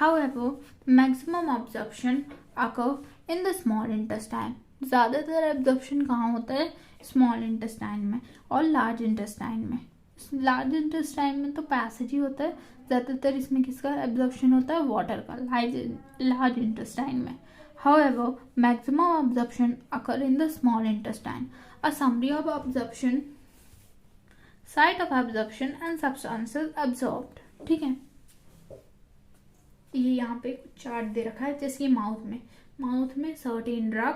however maximum absorption occur in the small intestine। ज़्यादातर एब्जॉर्प्शन कहाँ होता है? स्मॉल इंटेस्टाइन में और लार्ज इंटेस्टाइन में। लार्ज इंटेस्टाइन में तो पैसेज ही होता है, ज़्यादातर इसमें किसका एब्जॉर्प्शन होता है? वाटर का, लार्ज इंटेस्टाइन में। However, maximum absorption occur in the small intestine। A summary of absorption, site of absorption and substances absorbed। ठीक है, ये यहाँ पे कुछ चार्ट दे रखा है, जैसे माउथ में certain drug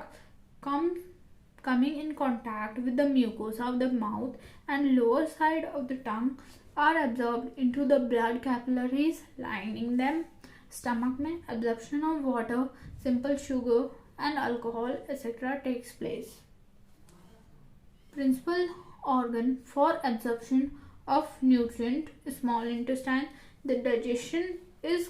coming in contact with the mucosa of the mouth and lower side of the tongue are absorbed into the blood capillaries lining them। Stomach में absorption of water, simple sugar and alcohol etc. takes place। Principal organ for absorption of nutrient, small intestine। The digestion is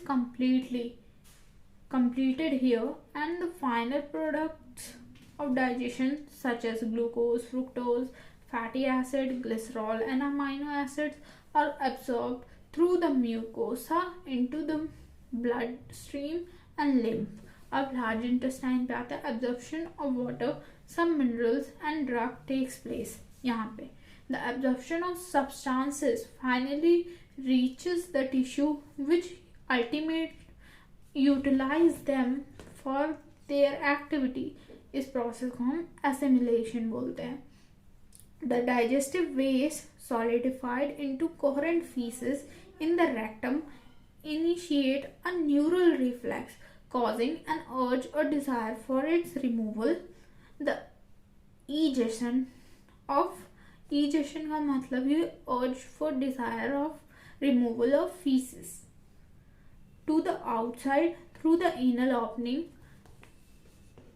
completed here, and the final products of digestion such as glucose, fructose, fatty acid, glycerol and amino acids are absorbed through the mucosa into the bloodstream and lymph। अब large intestine पे आता है absorption of water, some minerals and drug takes place। यहाँ पे the absorption of substances finally reaches the tissue which ultimately utilize them for their activity। इस process को हम assimilation बोलते हैं। The digestive waste solidified into coherent feces in the rectum initiate a neural reflex causing an urge or desire for its removal। The egestion का मतलब है urge for desire of removal of feces to the outside through the anal opening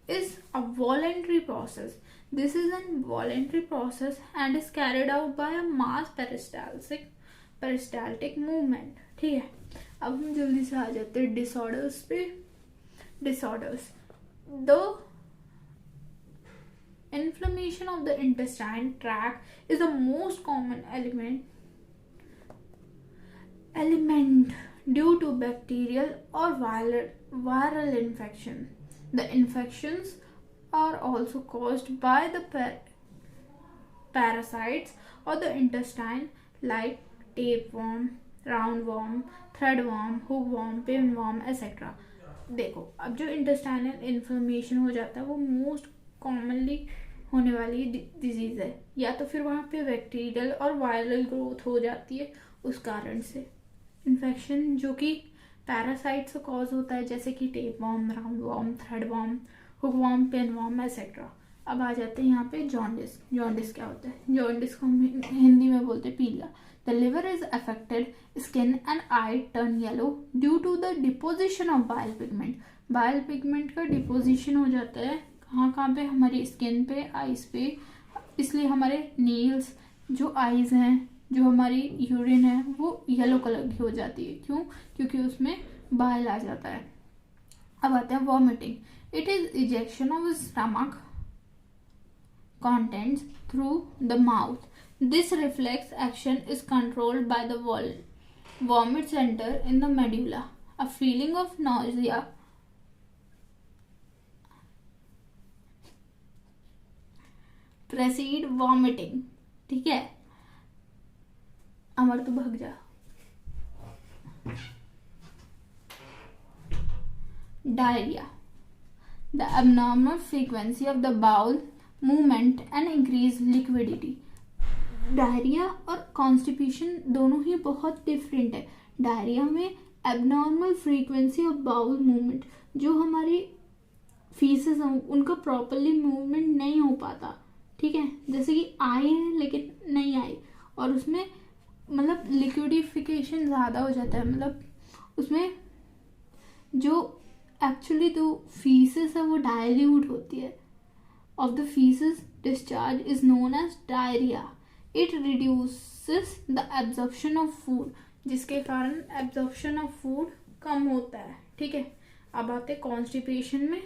is a voluntary process। This is a voluntary process and is carried out by a mass peristaltic movement। ठीक है, अब हम जल्दी से आ जाते हैं disorders पे। Disorders, the inflammation of the intestine tract is the most common element due to bacterial or viral infection। The infections are also caused by the parasites of the intestine like tapeworm, roundworm, threadworm, hookworm, pinworm, etc. देखो अब जो intestinal inflammation हो जाता है वो most commonly होने वाली disease है, या तो फिर वहाँ पे बैक्टीरियल और वायरल ग्रोथ हो जाती है उस कारण से इन्फेक्शन, जो कि पैरासाइट से कॉज होता है, जैसे कि tape worm, round worm, thread worm, hook worm, pin worm etcetera. अब आ जाते हैं यहाँ पे जॉन्डिस। जॉन्डिस क्या होता है? जॉन्डिस को हम हिंदी में बोलते हैं पीलिया। The liver is affected, skin and eye turn yellow due to the deposition of bile pigment. Bile pigment का डिपोजिशन हो जाता है कहाँ पे? हमारी स्किन पे, आइज पे, इसलिए हमारे नील्स, जो आइज हैं, जो हमारी यूरिन है वो येलो कलर की हो जाती है। क्यों? क्योंकि उसमें बाइल आ जाता है। अब आते हैं vomiting. It is ejection of stomach contents through the mouth. This reflex action is controlled by the vomit center in the medulla. A feeling of nausea precede vomiting. ठीक है, अमर तो भाग जा। Diarrhea. The abnormal frequency of the bowel movement and increase liquidity. Diarrhoea और constipation दोनों ही बहुत different है। Diarrhoea में abnormal frequency of bowel movement, जो हमारी फीसेस हैं उनका प्रॉपरली मूवमेंट नहीं हो पाता। ठीक है, जैसे कि आई है लेकिन नहीं आई, और उसमें मतलब लिक्विडिफिकेशन ज़्यादा हो जाता है, मतलब उसमें जो एक्चुअली जो फीसेस है वो डायल्यूट होती है। of the feces discharge is known as diarrhea. It reduces the absorption of food, जिसके कारण absorption of food कम होता है। ठीक है, अब आते हैं constipation में।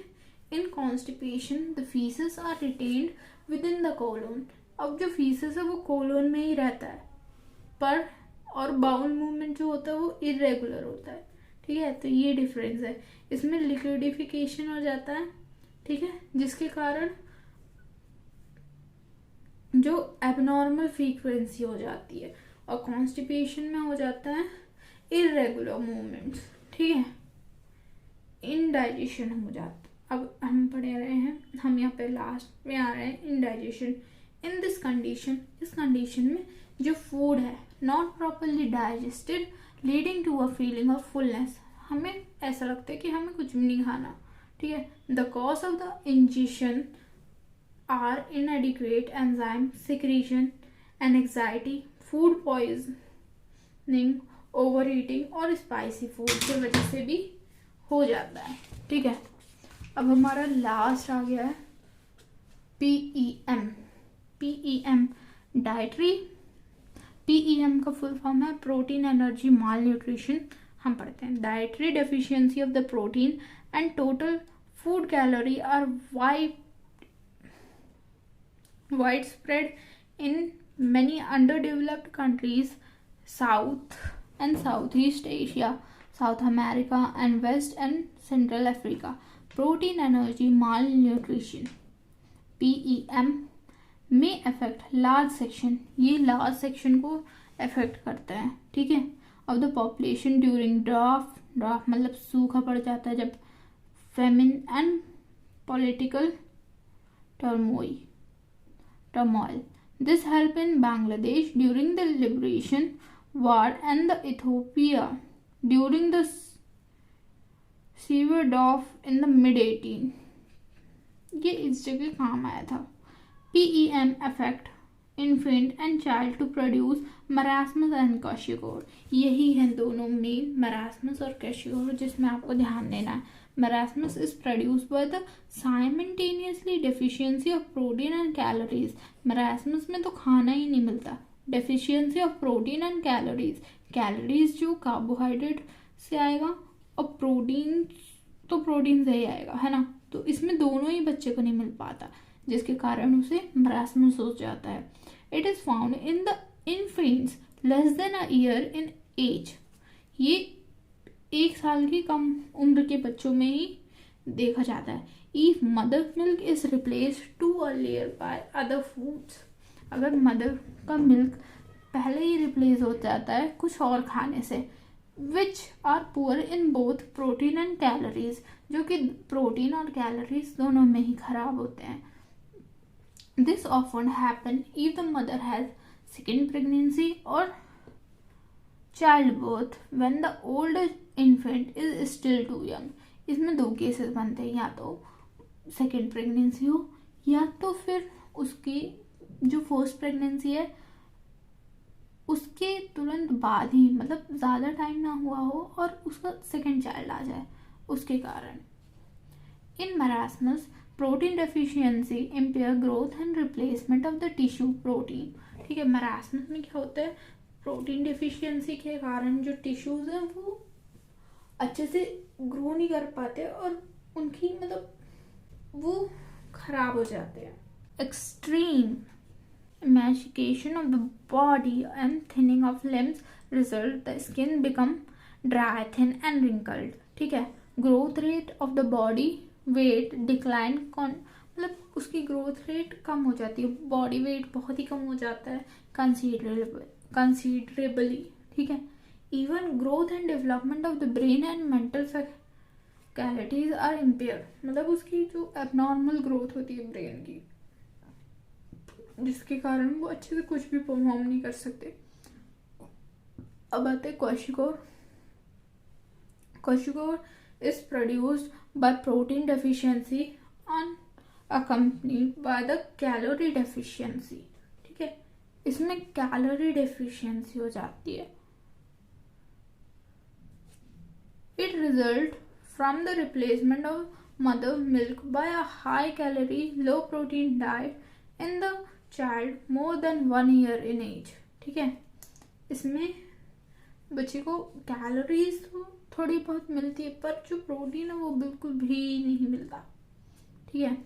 In constipation the feces are retained within the colon. अब जो feces है वो colon में ही रहता है, पर और बाउल मूवमेंट जो होता है वो irregular होता है। ठीक है, तो ये डिफरेंस है। इसमें लिक्विडिफिकेशन हो जाता है, ठीक है, जिसके कारण जो एबनॉर्मल फ्रीक्वेंसी हो जाती है, और कॉन्स्टिपेशन में हो जाता है इरेगुलर मूवमेंट्स। ठीक है, इनडाइजेशन हो जाता। अब हम पढ़े रहे हैं, हम यहाँ पे लास्ट में आ रहे हैं इनडाइजेशन। इन दिस कंडीशन, इस कंडीशन में जो फूड है not properly digested leading to a feeling of fullness. हमें ऐसा लगता है कि हमें कुछ भी नहीं खाना। ठीक है, the cause of the ingestion are inadequate enzyme secretion and anxiety, food poisoning, overeating और spicy food की वजह से भी हो जाता है। ठीक है, अब हमारा लास्ट आ गया है PEM। PEM डाइटरी, PEM का फुल फॉर्म है प्रोटीन एनर्जी माल न्यूट्रिशन। हम पढ़ते हैं dietary deficiency of the protein and total food calorie are widespread in many underdeveloped countries, South and Southeast Asia, South America and West and Central Africa. Protein energy malnutrition PEM may affect large section, ये large section को affect करता है। ठीक है, of the population during drought मतलब सूखा पड़ जाता है जब, famine and political turmoil. This helped in Bangladesh during the liberation war and the Ethiopia during the civil war in the mid-18. ये इस जगह काम आया था। PEM affect infant and child to produce marasmus and kwashiorkor। यही हैं दोनों main, marasmus और kwashiorkor, जिसमें आपको ध्यान देना है। Marasmus is produced by the simultaneously deficiency of protein and calories. Marasmus में तो खाना ही नहीं मिलता। Deficiency of protein and calories, calories जो कार्बोहाइड्रेट से आएगा और प्रोटीन तो प्रोटीन से ही आएगा, है ना। तो इसमें दोनों ही बच्चे को नहीं मिल पाता, जिसके कारण उसे मरासमस हो जाता है। It is found in the infants less than a year in age. ये 1 साल की कम उम्र के बच्चों में ही देखा जाता है। If mother milk is replace too earlier by other foods, अगर मदर का मिल्क पहले ही रिप्लेस हो जाता है कुछ और खाने से, which are poor in both protein and calories, जो कि प्रोटीन और कैलोरीज दोनों में ही खराब होते हैं. This often happen if the mother has second pregnancy और child birth when the old infant is still too young. इसमें 2 केसेस बनते हैं, या तो सेकेंड प्रेगनेंसी हो या तो फिर उसकी जो फर्स्ट प्रेगनेंसी है उसके तुरंत बाद ही, मतलब ज़्यादा टाइम ना हुआ हो और उसका सेकेंड चाइल्ड आ जाए उसके कारण. In marasmus protein deficiency impair growth and replacement of the tissue protein. ठीक है, मरासमस में क्या होता है, प्रोटीन डेफिशिएंसी के कारण जो टिश्यूज हैं वो अच्छे से ग्रो नहीं कर पाते और उनकी मतलब वो खराब हो जाते हैं. Extreme emaciation of the body and thinning of limbs result the skin become dry, thin and wrinkled. ठीक है, growth rate of the body weight decline मतलब उसकी ग्रोथ रेट कम हो जाती है, बॉडी वेट बहुत ही कम हो जाता है कंसीडरेबली. ठीक है, even growth and development of the brain and mental faculties are impair. मतलब उसकी जो एबनॉर्मल ग्रोथ होती है ब्रेन की, जिसके कारण वो अच्छे से कुछ भी परफॉर्म नहीं कर सकते. अब आते हैं kwashiorkor. Kwashiorkor is produced by protein deficiency unaccompanied by the calorie deficiency. ठीक है, इसमें कैलोरी डेफिशिएंसी हो जाती है. It result from the replacement of mother milk by a high calorie low protein diet in the child more than 1 year in age. ठीक है, इसमें बच्चे को कैलोरीज तो थोड़ी बहुत मिलती है पर जो प्रोटीन है वो बिल्कुल भी नहीं मिलता. ठीक है,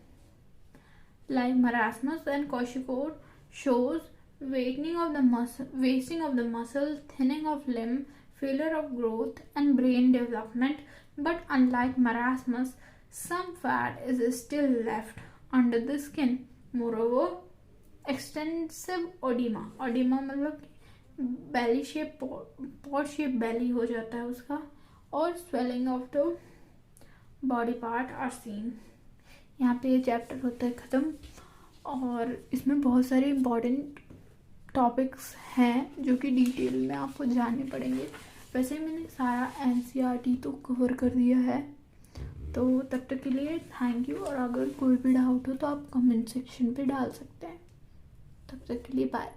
like marasmus and kwashiorkor shows wasting of the muscle, thinning of limb, failure of growth and brain development. But unlike marasmus, some fat is still left under the skin. Moreover, extensive oedema मतलब belly shape, pot shape belly हो जाता है उसका, और swelling of the body part are seen. यहाँ पे ये chapter होता है ख़त्म. और इसमें बहुत सारे इम्पॉर्टेंट टॉपिक्स हैं जो कि डिटेल में आपको जानने पड़ेंगे. वैसे मैंने सारा NCERT तो कवर कर दिया है. तो तब तक के लिए थैंक यू. और अगर कोई भी डाउट हो तो आप कमेंट सेक्शन पे डाल सकते हैं. तब तक के लिए बाय.